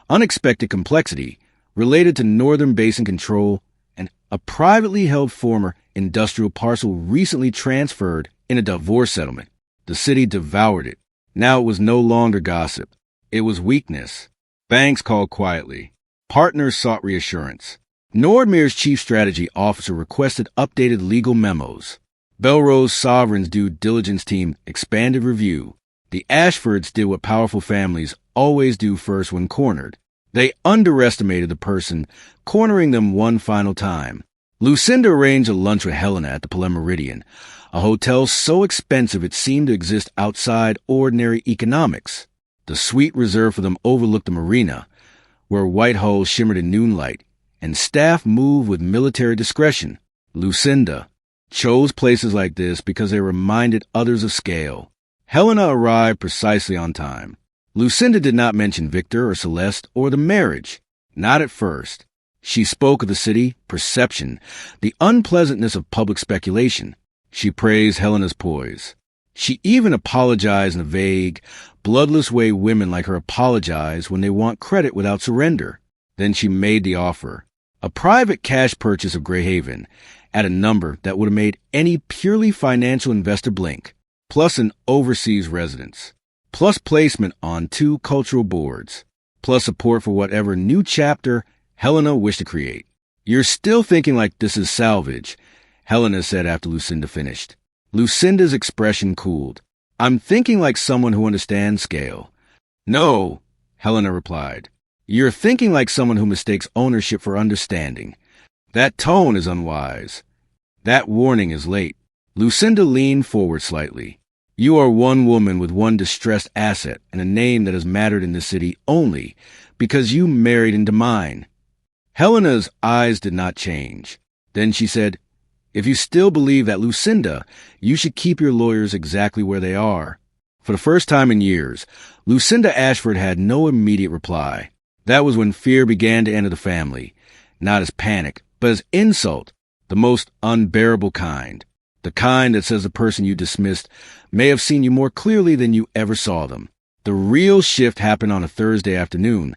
unexpected complexity related to Northern Basin control and a privately held former industrial parcel recently transferred in a divorce settlement. The city devoured it. Now it was no longer gossip. It was weakness. Banks called quietly. Partners sought reassurance. Nordmere's chief strategy officer requested updated legal memos. Belrose Sovereign's due diligence team expanded review. The Ashfords did what powerful families always do first when cornered. They underestimated the person, cornering them one final time. Lucinda arranged a lunch with Helena at the Palais Meridian, a hotel so expensive it seemed to exist outside ordinary economics. The suite reserved for them overlooked the marina, where white hulls shimmered in noonlight, and staff moved with military discretion. Lucinda chose places like this because they reminded others of scale. Helena arrived precisely on time. Lucinda did not mention Victor or Celeste or the marriage. Not at first. She spoke of the city, perception, the unpleasantness of public speculation. She praised Helena's poise. She even apologized in a vague, bloodless way women like her apologize when they want credit without surrender. Then she made the offer. A private cash purchase of Greyhaven at a number that would have made any purely financial investor blink, plus an overseas residence, plus placement on 2 cultural boards, plus support for whatever new chapter Helena wished to create. "You're still thinking like this is salvage," Helena said after Lucinda finished. Lucinda's expression cooled. "I'm thinking like someone who understands scale." "No," Helena replied. "You're thinking like someone who mistakes ownership for understanding. That tone is unwise. That warning is late." Lucinda leaned forward slightly. "You are one woman with one distressed asset and a name that has mattered in this city only because you married into mine." Helena's eyes did not change. Then she said, "If you still believe that, Lucinda, you should keep your lawyers exactly where they are." For the first time in years, Lucinda Ashford had no immediate reply. That was when fear began to enter the family, not as panic, but as insult, the most unbearable kind. The kind that says the person you dismissed may have seen you more clearly than you ever saw them. The real shift happened on a Thursday afternoon,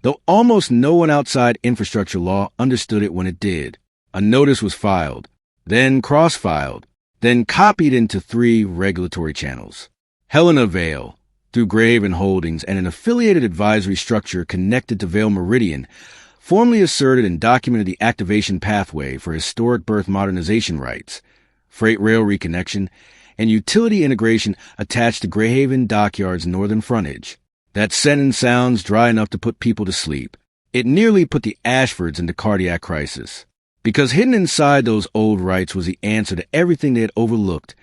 though almost no one outside infrastructure law understood it when it did. A notice was filed, then cross-filed, then copied into 3 regulatory channels. Helena Vale, through Greyhaven Holdings and an affiliated advisory structure connected to Vale Meridian, formally asserted and documented the activation pathway for historic berth modernization rights, freight rail reconnection, and utility integration attached to Greyhaven Dockyard's northern frontage. That sentence sounds dry enough to put people to sleep. It nearly put the Ashfords into cardiac crisis. Because hidden inside those old rights was the answer to everything they had overlooked.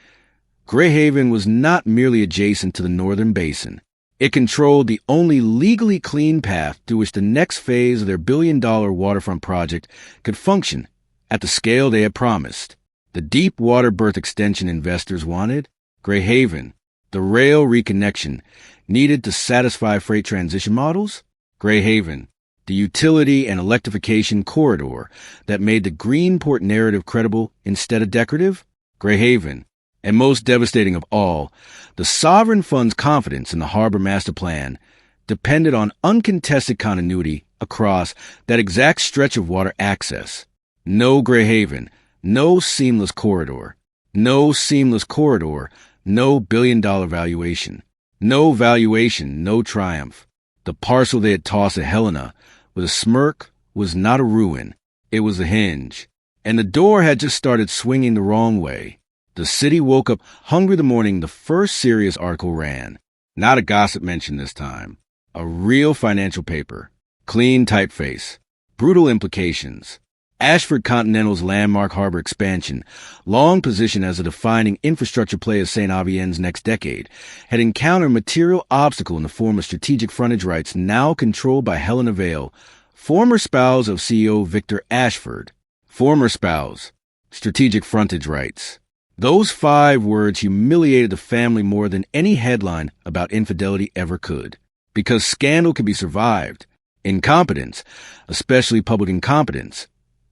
Greyhaven was not merely adjacent to the northern basin. It controlled the only legally clean path through which the next phase of their billion-dollar waterfront project could function at the scale they had promised. The deep water berth extension investors wanted, Greyhaven, the rail reconnection needed to satisfy freight transition models, Greyhaven, the utility and electrification corridor that made the Greenport narrative credible instead of decorative, Greyhaven, and most devastating of all, the sovereign fund's confidence in the harbor master plan depended on uncontested continuity across that exact stretch of water access. No Greyhaven, no seamless corridor. No seamless corridor, no billion-dollar valuation. No valuation, no triumph. The parcel they had tossed at Helena with a smirk was not a ruin. It was a hinge. And the door had just started swinging the wrong way. The city woke up hungry the morning the first serious article ran. Not a gossip mention this time. A real financial paper. Clean typeface. Brutal implications. Ashford Continental's landmark harbor expansion, long positioned as a defining infrastructure play of St. Avienne's next decade, had encountered a material obstacle in the form of strategic frontage rights now controlled by Helena Vale, former spouse of CEO Victor Ashford. Former spouse. Strategic frontage rights. Those 5 words humiliated the family more than any headline about infidelity ever could. Because scandal can be survived. Incompetence, especially public incompetence,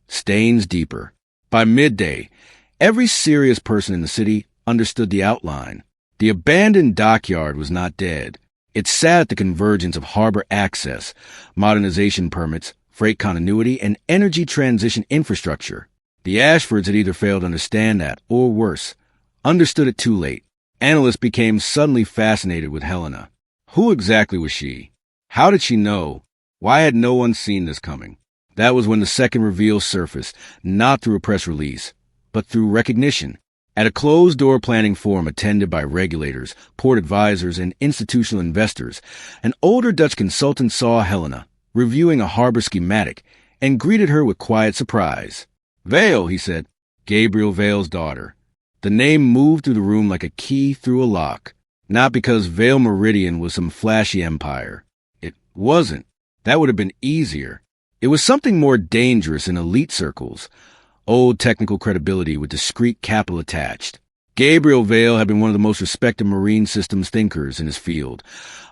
stains deeper. By midday, every serious person in the city understood the outline. The abandoned dockyard was not dead. It sat at the convergence of harbor access, modernization permits, freight continuity, and energy transition infrastructure. The Ashfords had either failed to understand that, or worse, understood it too late. Analysts became suddenly fascinated with Helena. Who exactly was she? How did she know? Why had no one seen this coming? That was when the second reveal surfaced, not through a press release, but through recognition. At a closed-door planning forum attended by regulators, port advisors, and institutional investors, an older Dutch consultant saw Helena reviewing a harbor schematic and greeted her with quiet surprise. "Vale," he said. "Gabriel Vale's daughter." The name moved through the room like a key through a lock. Not because Vale Meridian was some flashy empire. It wasn't. That would have been easier. It was something more dangerous in elite circles. Old technical credibility with discreet capital attached. Gabriel Vale had been one of the most respected marine systems thinkers in his field,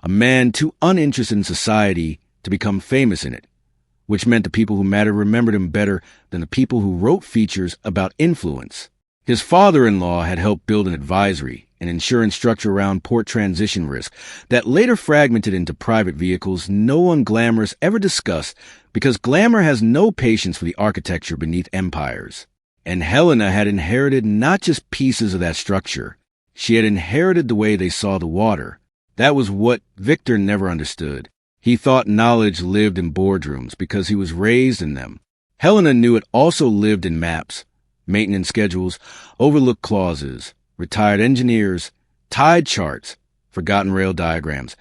a man too uninterested in society to become famous in it, which meant the people who mattered remembered him better than the people who wrote features about influence. His father-in-law had helped build an advisory, an insurance structure around port transition risk that later fragmented into private vehicles no one glamorous ever discussed because glamour has no patience for the architecture beneath empires. And Helena had inherited not just pieces of that structure. She had inherited the way they saw the water. That was what Victor never understood. He thought knowledge lived in boardrooms because he was raised in them. Helena knew it also lived in maps, maintenance schedules, overlooked clauses, retired engineers, tide charts, forgotten rail diagrams,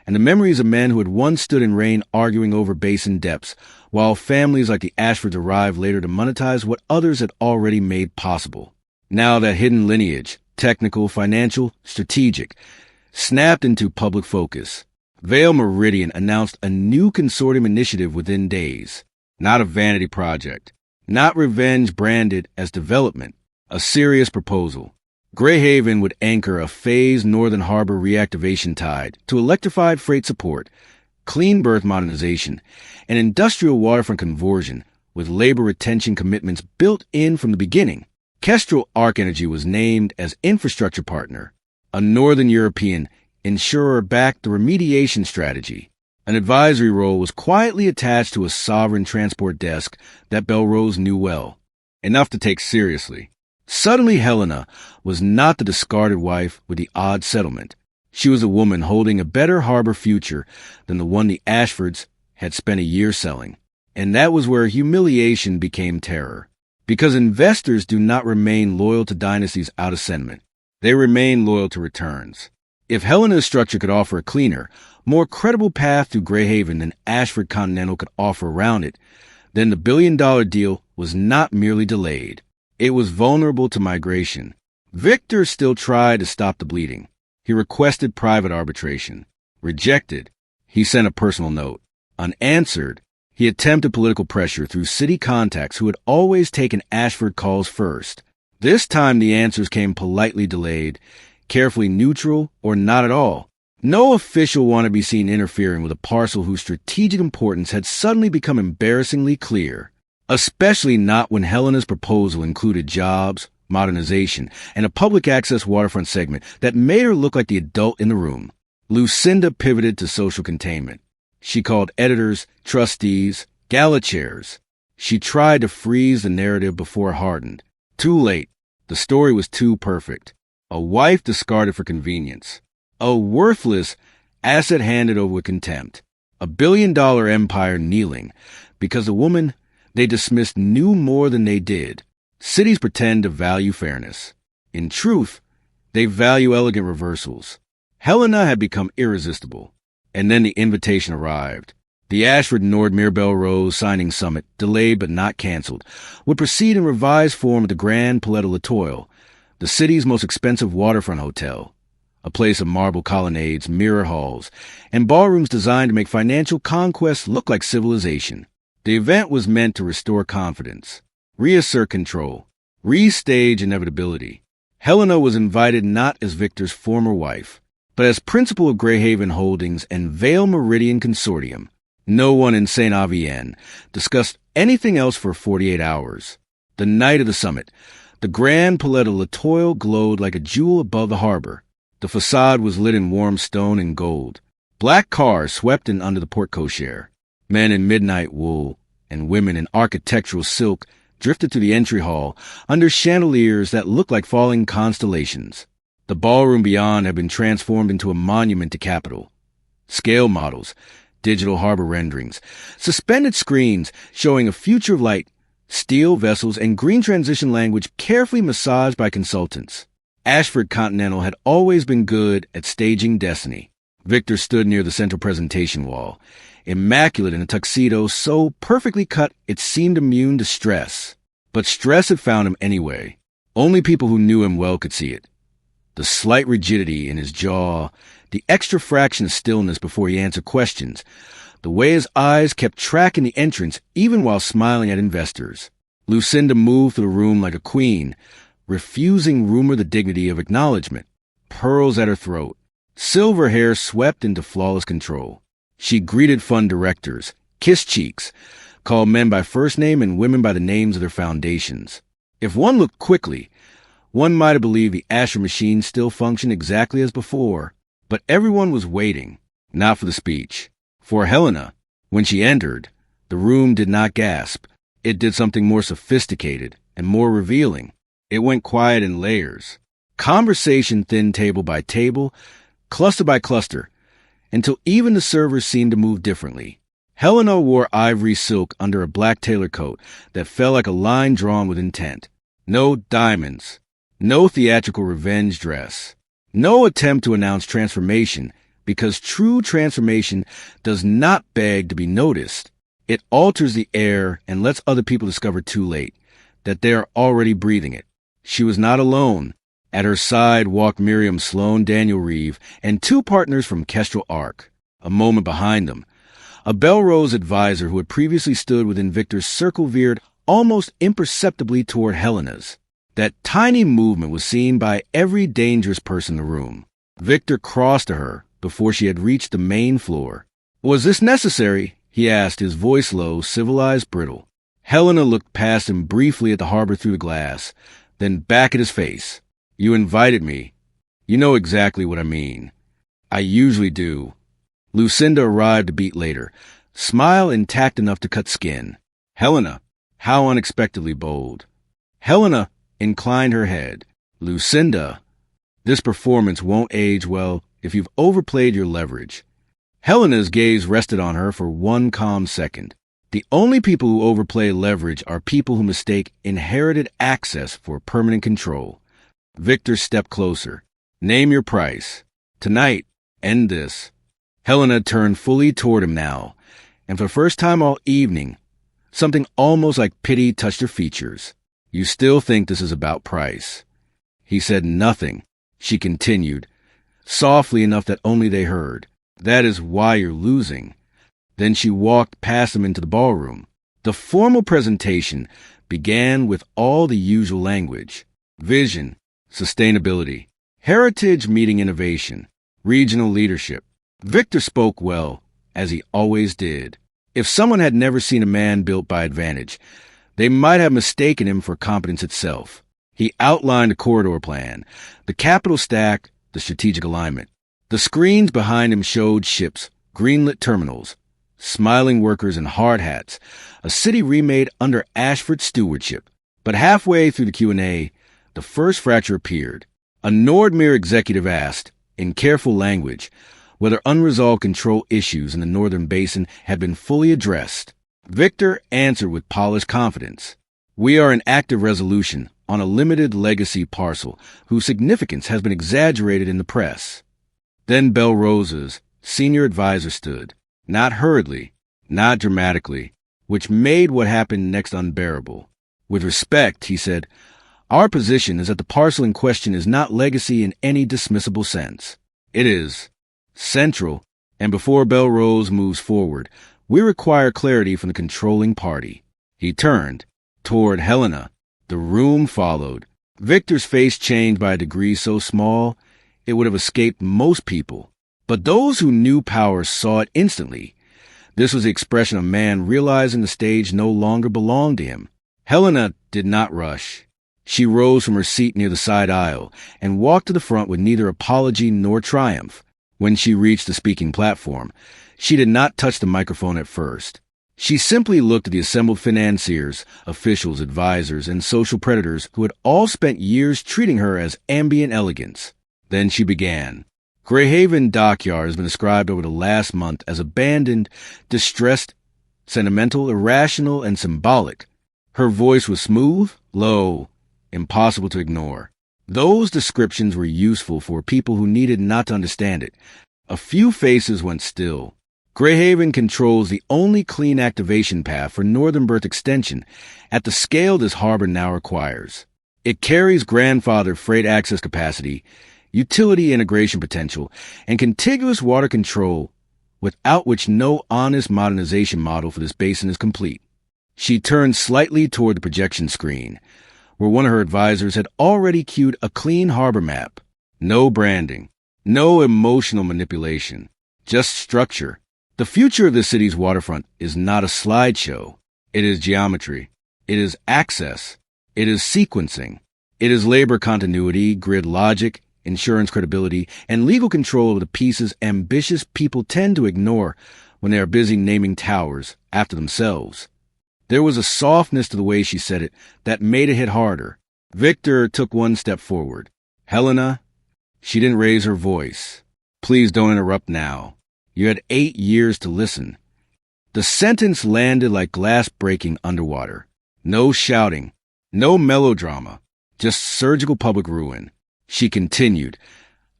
and the memories of men who had once stood in rain arguing over basin depths, while families like the Ashfords arrived later to monetize what others had already made possible. Now that hidden lineage, technical, financial, strategic, snapped into public focus. Vale Meridian announced a new consortium initiative within days. Not a vanity project. Not revenge branded as development. A serious proposal. Greyhaven would anchor a phased Northern Harbor reactivation tide to electrified freight support, clean berth modernization, and industrial waterfront conversion with labor retention commitments built in from the beginning. Kestrel Arc Energy was named as infrastructure partner. A Northern European insurer backed the remediation strategy. An advisory role was quietly attached to a sovereign transport desk that Belrose knew well, enough to take seriously. Suddenly, Helena was not the discarded wife with the odd settlement. She was a woman holding a better harbor future than the one the Ashfords had spent a year selling. And that was where humiliation became terror. Because investors do not remain loyal to dynasties out of sentiment. They remain loyal to returns. If Helena's structure could offer a cleaner, more credible path through Greyhaven than Ashford Continental could offer around it, then the billion-dollar deal was not merely delayed. It was vulnerable to migration. Victor still tried to stop the bleeding. He requested private arbitration. Rejected. He sent a personal note. Unanswered. He attempted political pressure through city contacts who had always taken Ashford calls first. This time the answers came politely delayed, carefully neutral, or not at all. No official wanted to be seen interfering with a parcel whose strategic importance had suddenly become embarrassingly clear. Especially not when Helena's proposal included jobs, modernization, and a public access waterfront segment that made her look like the adult in the room. Lucinda pivoted to social containment. She called editors, trustees, gala chairs. She tried to freeze the narrative before it hardened. Too late. The story was too perfect. A wife discarded for convenience. A worthless asset handed over with contempt. A billion-dollar empire kneeling because the woman they dismissed knew more than they did. Cities pretend to value fairness. In truth, they value elegant reversals. Helena had become irresistible. And then the invitation arrived. The Ashford Nordmere Belrose signing summit, delayed but not canceled, would proceed in revised form at the Grand Palais de l'Etoile, the city's most expensive waterfront hotel. A place of marble colonnades, mirror halls, and ballrooms designed to make financial conquest look like civilization. The event was meant to restore confidence, reassert control, restage inevitability. Helena was invited not as Victor's former wife, but as principal of Greyhaven Holdings and Vale Meridian Consortium. No one in St. Avienne discussed anything else for 48 hours. The night of the summit, the Grand Palais de l'Etoile glowed like a jewel above the harbor. The facade was lit in warm stone and gold. Black cars swept in under the porte cochere. Men in midnight wool and women in architectural silk drifted to the entry hall under chandeliers that looked like falling constellations. The ballroom beyond had been transformed into a monument to capital. Scale models, digital harbor renderings, suspended screens showing a future of light steel vessels, and green transition language carefully massaged by consultants. Ashford Continental had always been good at staging destiny. Victor stood near the central presentation wall, immaculate in a tuxedo so perfectly cut it seemed immune to stress. But stress had found him anyway. Only people who knew him well could see it. The slight rigidity in his jaw, the extra fraction of stillness before he answered questions, the way his eyes kept tracking the entrance even while smiling at investors. Lucinda moved through the room like a queen, refusing rumor the dignity of acknowledgement, pearls at her throat. Silver hair swept into flawless control. She greeted fund directors, kissed cheeks, called men by first name and women by the names of their foundations. If one looked quickly, one might have believed the Asher machine still functioned exactly as before. But everyone was waiting, not for the speech. For Helena, when she entered, the room did not gasp. It did something more sophisticated and more revealing. It went quiet in layers. Conversation thinned table by table, cluster by cluster, until even the servers seemed to move differently. Helena wore ivory silk under a black tailor coat that fell like a line drawn with intent. No diamonds. No theatrical revenge dress. No attempt to announce transformation, because true transformation does not beg to be noticed. It alters the air and lets other people discover too late that they are already breathing it. She was not alone. At her side walked Miriam Sloan Daniel Reeve and two partners from Kestrel Arc. A moment behind them, a Belrose advisor who had previously stood within Victor's circle veered almost imperceptibly toward Helena's. That tiny movement was seen by every dangerous person in the room. Victor crossed to her before she had reached the main floor. "Was this necessary?" he asked, his voice low, civilized, brittle. Helena looked past him briefly at the harbor through the glass, then back at his face. "You invited me. You know exactly what I mean." "I usually do." Lucinda arrived a beat later, smile intact enough to cut skin. "Helena, how unexpectedly bold." Helena inclined her head. "Lucinda, this performance won't age well if you've overplayed your leverage." Helena's gaze rested on her for one calm second. The only people who overplay leverage are people who mistake inherited access for permanent control. Victor stepped closer. "Name your price. Tonight, end this." Helena turned fully toward him now, and for the first time all evening, something almost like pity touched her features. "You still think this is about price?" He said nothing. She continued, softly enough that only they heard. "That is why you're losing." Then she walked past him into the ballroom. The formal presentation began with all the usual language. Vision, sustainability, heritage meeting innovation, regional leadership. Victor spoke well, as he always did. If someone had never seen a man built by advantage, they might have mistaken him for competence itself. He outlined a corridor plan, the capital stack, the strategic alignment. The screens behind him showed ships, greenlit terminals, smiling workers in hard hats, a city remade under Ashford's stewardship. But halfway through the Q&A, the first fracture appeared. A Nordmere executive asked, in careful language, whether unresolved control issues in the northern basin had been fully addressed. Victor answered with polished confidence. "We are in active resolution on a limited legacy parcel whose significance has been exaggerated in the press." Then Belrose's senior advisor stood, not hurriedly, not dramatically, which made what happened next unbearable. With respect, he said, "Our position is that the parcel in question is not legacy in any dismissible sense. It is central, and before Belrose moves forward, we require clarity from the controlling party." He turned toward Helena. The room followed. Victor's face changed by a degree so small it would have escaped most people. But those who knew power saw it instantly. This was the expression of a man realizing the stage no longer belonged to him. Helena did not rush. She rose from her seat near the side aisle and walked to the front with neither apology nor triumph. When she reached the speaking platform, she did not touch the microphone at first. She simply looked at the assembled financiers, officials, advisors, and social predators who had all spent years treating her as ambient elegance. Then she began. Greyhaven Dockyard has been described over the last month as abandoned, distressed, sentimental, irrational, and symbolic. Her voice was smooth, low, impossible to ignore. Those descriptions were useful for people who needed not to understand it. A few faces went still. Greyhaven controls the only clean activation path for Northern Berth extension at the scale this harbor now requires. It carries grandfather freight access capacity, utility integration potential, and contiguous water control, without which no honest modernization model for this basin is complete. She turned slightly toward the projection screen, where one of her advisors had already cued a clean harbor map. No branding, no emotional manipulation, just structure. The future of the city's waterfront is not a slideshow. It is geometry. It is access. It is sequencing. It is labor continuity, grid logic, insurance credibility, and legal control of the pieces ambitious people tend to ignore when they are busy naming towers after themselves. There was a softness to the way she said it that made it hit harder. Victor took one step forward. Helena, she didn't raise her voice. Please don't interrupt now. You had 8 years to listen. The sentence landed like glass breaking underwater. No shouting, no melodrama, just surgical public ruin. She continued,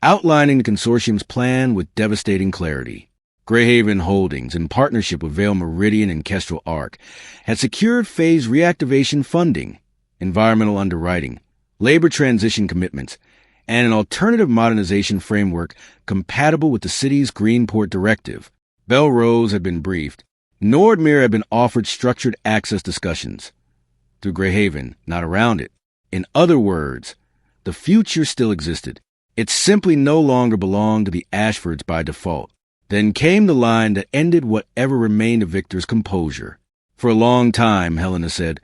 outlining the consortium's plan with devastating clarity. Greyhaven Holdings, in partnership with Vale Meridian and Kestrel Arc, had secured phase reactivation funding, environmental underwriting, labor transition commitments, and an alternative modernization framework compatible with the city's Greenport Directive. Belrose had been briefed. Nordmere had been offered structured access discussions. Through Greyhaven, not around it. In other words, the future still existed. It simply no longer belonged to the Ashfords by default. Then came the line that ended whatever remained of Victor's composure. For a long time, Helena said,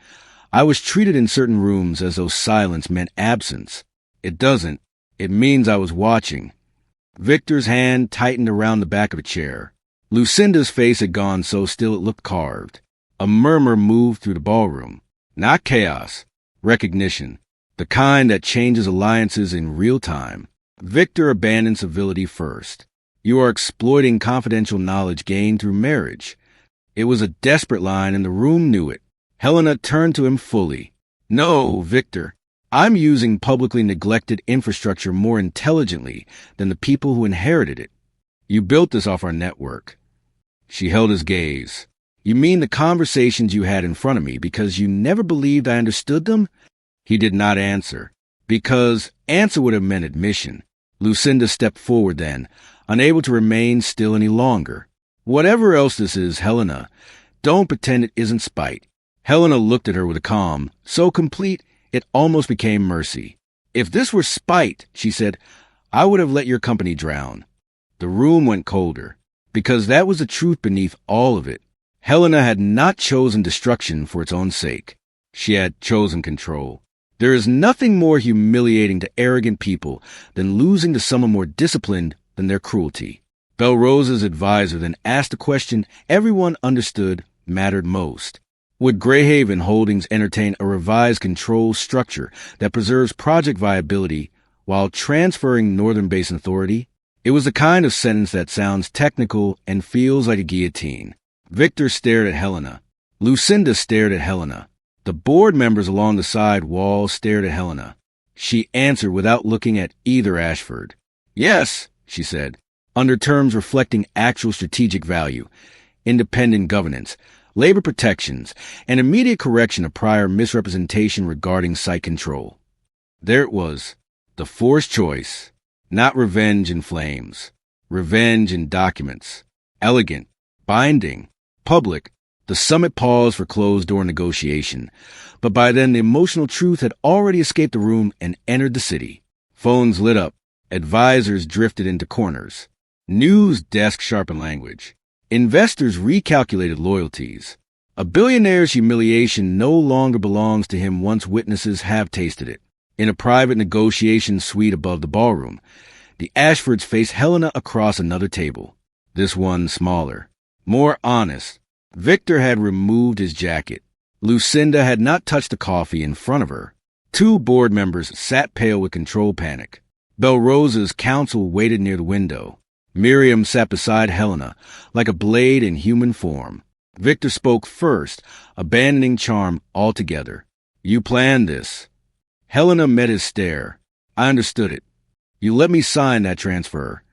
I was treated in certain rooms as though silence meant absence. It doesn't. It means I was watching. Victor's hand tightened around the back of a chair. Lucinda's face had gone so still it looked carved. A murmur moved through the ballroom. Not chaos. Recognition. The kind that changes alliances in real time. Victor abandoned civility first. You are exploiting confidential knowledge gained through marriage. It was a desperate line, and the room knew it. Helena turned to him fully. No, Victor. I'm using publicly neglected infrastructure more intelligently than the people who inherited it. You built this off our network. She held his gaze. You mean the conversations you had in front of me because you never believed I understood them? He did not answer. Because answer would have meant admission. Lucinda stepped forward then, unable to remain still any longer. Whatever else this is, Helena, don't pretend it isn't spite. Helena looked at her with a calm, so complete it almost became mercy. If this were spite, she said, I would have let your company drown. The room went colder, because that was the truth beneath all of it. Helena had not chosen destruction for its own sake. She had chosen control. There is nothing more humiliating to arrogant people than losing to someone more disciplined than their cruelty. Belrose's advisor then asked a question everyone understood mattered most. Would Greyhaven Holdings entertain a revised control structure that preserves project viability while transferring Northern Basin Authority? It was the kind of sentence that sounds technical and feels like a guillotine. Victor stared at Helena. Lucinda stared at Helena. The board members along the side wall stared at Helena. She answered without looking at either Ashford. Yes, she said, under terms reflecting actual strategic value, independent governance, labor protections, and immediate correction of prior misrepresentation regarding site control. There it was, the forced choice, not revenge in flames, revenge in documents, elegant, binding, public. The summit paused for closed-door negotiation, but by then the emotional truth had already escaped the room and entered the city. Phones lit up, advisors drifted into corners, news desks sharpened language. Investors recalculated loyalties. A billionaire's humiliation no longer belongs to him once witnesses have tasted it. In a private negotiation suite above the ballroom, the Ashfords faced Helena across another table. This one smaller, more honest. Victor had removed his jacket. Lucinda had not touched the coffee in front of her. Two board members sat pale with control panic. Belrose's counsel waited near the window. Miriam sat beside Helena, like a blade in human form. Victor spoke first, abandoning charm altogether. You planned this. Helena met his stare. I understood it. You let me sign that transfer.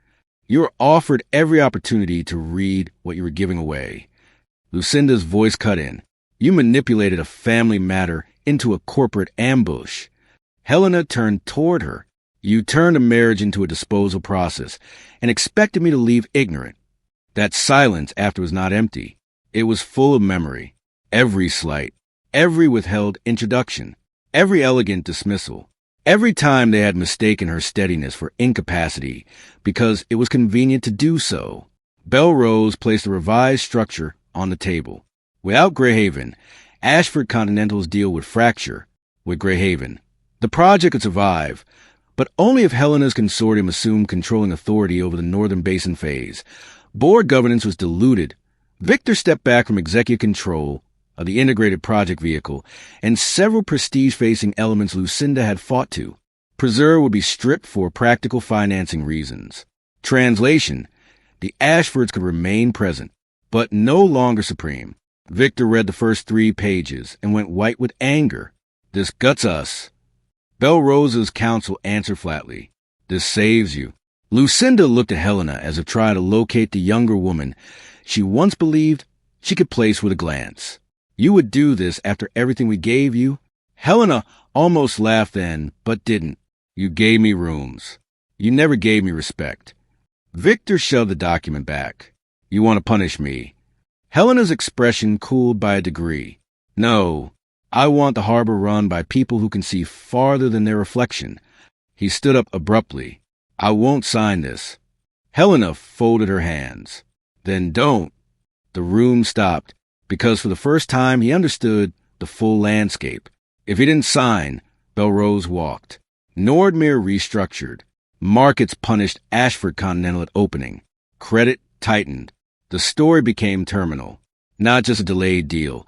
You were offered every opportunity to read what you were giving away. Lucinda's voice cut in. You manipulated a family matter into a corporate ambush. Helena turned toward her. You turned a marriage into a disposal process and expected me to leave ignorant. That silence after was not empty. It was full of memory. Every slight, every withheld introduction, every elegant dismissal. Every time they had mistaken her steadiness for incapacity because it was convenient to do so. Belrose placed a revised structure on the table. Without Greyhaven, Ashford Continental's deal would fracture with Greyhaven. The project could survive, but only if Helena's consortium assumed controlling authority over the Northern Basin phase. Board governance was diluted. Victor stepped back from executive control of the integrated project vehicle, and several prestige-facing elements Lucinda had fought to. Preserve would be stripped for practical financing reasons. Translation: the Ashfords could remain present, but no longer supreme. Victor read the first 3 pages and went white with anger. This guts us. Belrose's counsel answered flatly. This saves you. Lucinda looked at Helena as if trying to locate the younger woman she once believed she could place with a glance. You would do this after everything we gave you? Helena almost laughed then, but didn't. You gave me rooms. You never gave me respect. Victor shoved the document back. You want to punish me. Helena's expression cooled by a degree. No, I want the harbor run by people who can see farther than their reflection. He stood up abruptly. I won't sign this. Helena folded her hands. Then don't. The room stopped, because for the first time he understood the full landscape. If he didn't sign, Belrose walked. Nordmere restructured. Markets punished Ashford Continental at opening. Credit tightened. The story became terminal. Not just a delayed deal,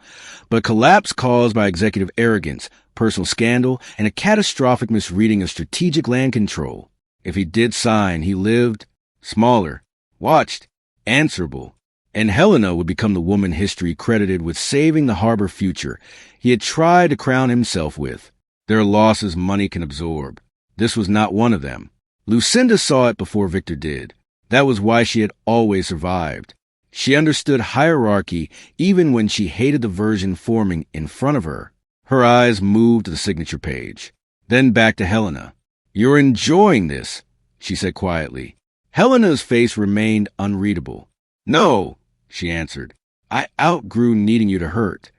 but collapse caused by executive arrogance, personal scandal, and a catastrophic misreading of strategic land control. If he did sign, he lived smaller, watched, answerable. And Helena would become the woman history credited with saving the harbor future he had tried to crown himself with. There are losses money can absorb. This was not one of them. Lucinda saw it before Victor did. That was why she had always survived. She understood hierarchy even when she hated the version forming in front of her. Her eyes moved to the signature page, then back to Helena. You're enjoying this, she said quietly. Helena's face remained unreadable. No, she answered. I outgrew needing you to hurt.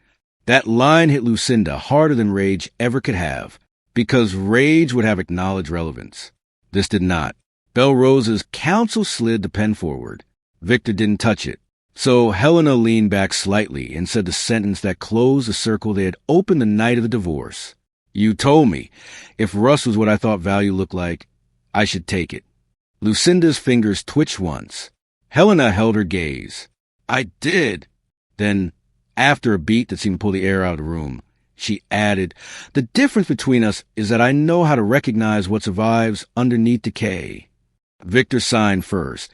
That line hit Lucinda harder than rage ever could have, because rage would have acknowledged relevance. This did not. Belrose's counsel slid the pen forward. Victor didn't touch it. So Helena leaned back slightly and said the sentence that closed the circle they had opened the night of the divorce. You told me, if Russ was what I thought value looked like, I should take it. Lucinda's fingers twitched once. Helena held her gaze. I did. Then, after a beat that seemed to pull the air out of the room, she added, the difference between us is that I know how to recognize what survives underneath decay. Victor signed first,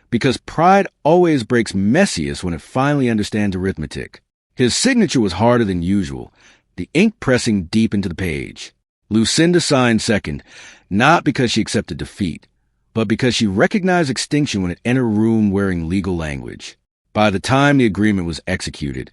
because pride always breaks messiest when it finally understands arithmetic. His signature was harder than usual, the ink pressing deep into the page. Lucinda signed second, not because she accepted defeat, but because she recognized extinction when it entered a room wearing legal language. By the time the agreement was executed,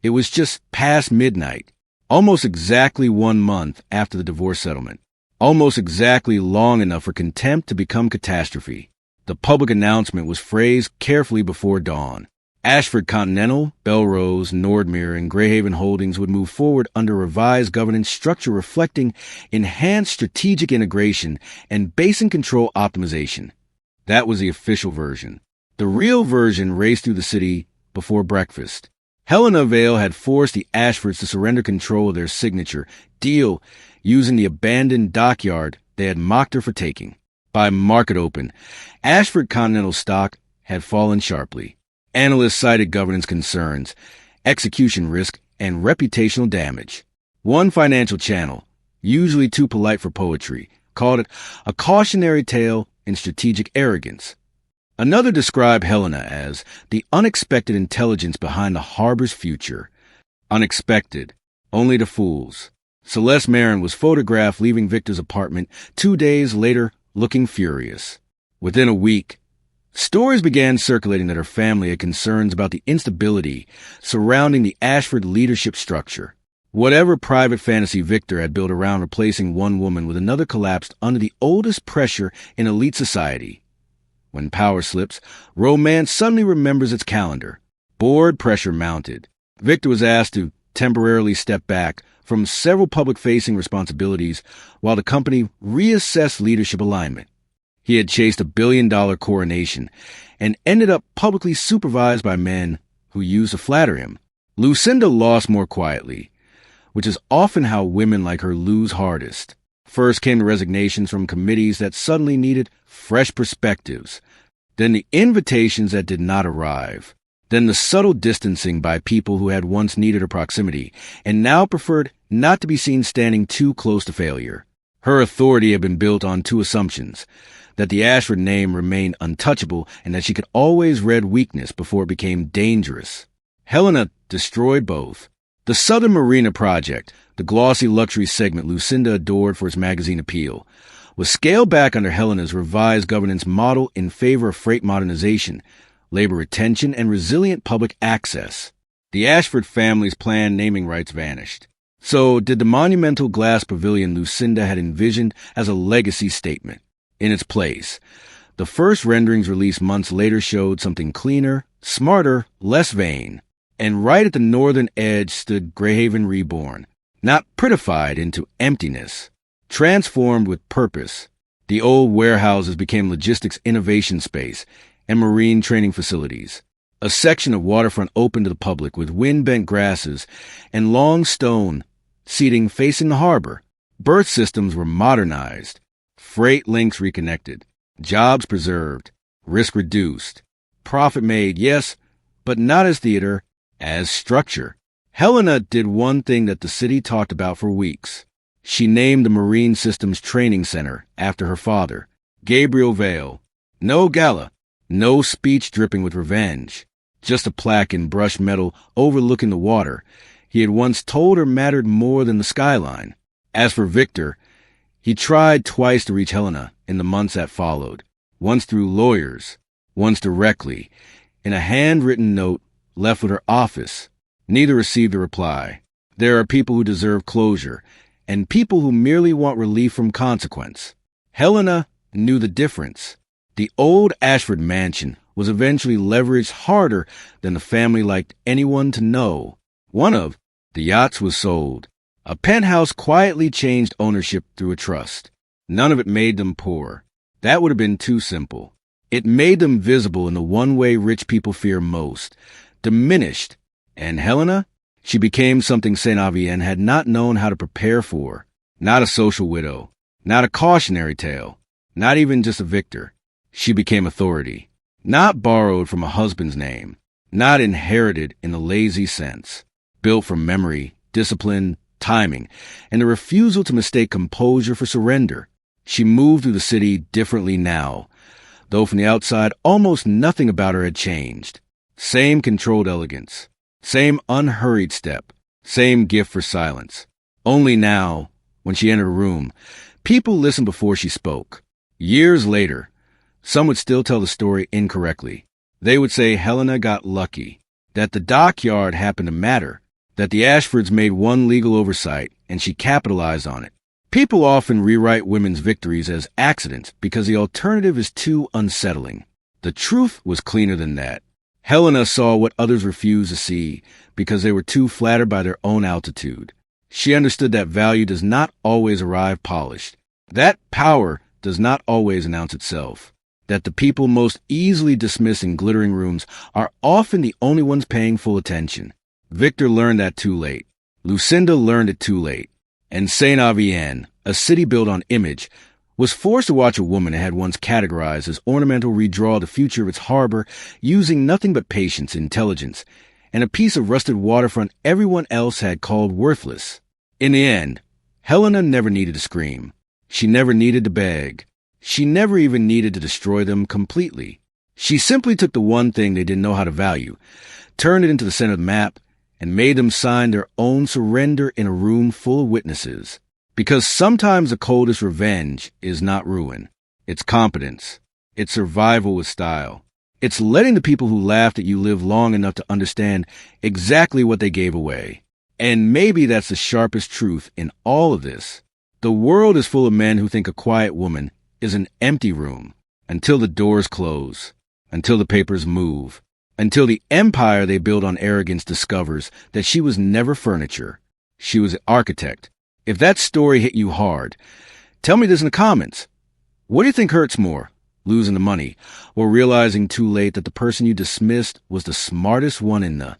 it was just past midnight, almost exactly 1 month after the divorce settlement, almost exactly long enough for contempt to become catastrophe. The public announcement was phrased carefully before dawn. Ashford Continental, Belrose, Nordmere, and Greyhaven Holdings would move forward under a revised governance structure reflecting enhanced strategic integration and basin control optimization. That was the official version. The real version raced through the city before breakfast. Helena Vale had forced the Ashfords to surrender control of their signature deal using the abandoned dockyard they had mocked her for taking. By market open, Ashford Continental stock had fallen sharply. Analysts cited governance concerns, execution risk, and reputational damage. One financial channel, usually too polite for poetry, called it a cautionary tale in strategic arrogance. Another described Helena as the unexpected intelligence behind the harbor's future. Unexpected, only to fools. Celeste Marin was photographed leaving Victor's apartment 2 days later looking furious. Within a week, stories began circulating that her family had concerns about the instability surrounding the Ashford leadership structure. Whatever private fantasy Victor had built around replacing one woman with another collapsed under the oldest pressure in elite society. When power slips, romance suddenly remembers its calendar. Board pressure mounted. Victor was asked to temporarily step back from several public-facing responsibilities while the company reassessed leadership alignment. He had chased $1 billion coronation and ended up publicly supervised by men who used to flatter him. Lucinda lost more quietly, which is often how women like her lose hardest. First came the resignations from committees that suddenly needed fresh perspectives, then the invitations that did not arrive, then the subtle distancing by people who had once needed her proximity and now preferred not to be seen standing too close to failure. Her authority had been built on two assumptions: that the Ashford name remained untouchable and that she could always read weakness before it became dangerous. Helena destroyed both. The Southern Marina Project, the glossy luxury segment Lucinda adored for its magazine appeal, was scaled back under Helena's revised governance model in favor of freight modernization, labor retention, and resilient public access. The Ashford family's planned naming rights vanished. So did the monumental glass pavilion Lucinda had envisioned as a legacy statement. In its place, the first renderings released months later showed something cleaner, smarter, less vain. And right at the northern edge stood Greyhaven reborn, not prettified into emptiness, transformed with purpose. The old warehouses became logistics innovation space and marine training facilities. A section of waterfront open to the public with wind-bent grasses and long stone seating facing the harbor. Berth systems were modernized, freight links reconnected, jobs preserved, risk reduced, profit made, yes, but not as theater, as structure. Helena did one thing that the city talked about for weeks. She named the Marine Systems Training Center after her father, Gabriel Vale. No gala, no speech dripping with revenge, just a plaque in brushed metal overlooking the water he had once told her mattered more than the skyline. As for Victor, he tried twice to reach Helena in the months that followed, once through lawyers, once directly, in a handwritten note left with her office. Neither received a reply. There are people who deserve closure, and people who merely want relief from consequence. Helena knew the difference. The old Ashford mansion was eventually leveraged harder than the family liked anyone to know. One of the yachts was sold. A penthouse quietly changed ownership through a trust. None of it made them poor. That would have been too simple. It made them visible in the one way rich people fear most, diminished. And Helena? She became something St. Avienne had not known how to prepare for. Not a social widow, not a cautionary tale, not even just a victor. She became authority, not borrowed from a husband's name, not inherited in the lazy sense, built from memory, discipline, timing, and the refusal to mistake composure for surrender. She moved through the city differently now, though from the outside almost nothing about her had changed. Same controlled elegance, same unhurried step, same gift for silence. Only now, when she entered a room, people listened before she spoke. Years later, some would still tell the story incorrectly. They would say Helena got lucky, that the Dockyard happened to matter, that the Ashfords made one legal oversight and she capitalized on it. People often rewrite women's victories as accidents because the alternative is too unsettling. The truth was cleaner than that. Helena saw what others refused to see because they were too flattered by their own altitude. She understood that value does not always arrive polished, that power does not always announce itself, that the people most easily dismissed in glittering rooms are often the only ones paying full attention. Victor learned that too late. Lucinda learned it too late. And St. Avienne, a city built on image, was forced to watch a woman it had once categorized as ornamental redraw the future of its harbor using nothing but patience, intelligence, and a piece of rusted waterfront everyone else had called worthless. In the end, Helena never needed to scream. She never needed to beg. She never even needed to destroy them completely. She simply took the one thing they didn't know how to value, turned it into the center of the map, and made them sign their own surrender in a room full of witnesses. Because sometimes the coldest revenge is not ruin. It's competence. It's survival with style. It's letting the people who laughed at you live long enough to understand exactly what they gave away. And maybe that's the sharpest truth in all of this. The world is full of men who think a quiet woman is an empty room until the doors close, until the papers move, until the empire they build on arrogance discovers that she was never furniture. She was an architect. If that story hit you hard, tell me this in the comments. What do you think hurts more, losing the money or realizing too late that the person you dismissed was the smartest one in the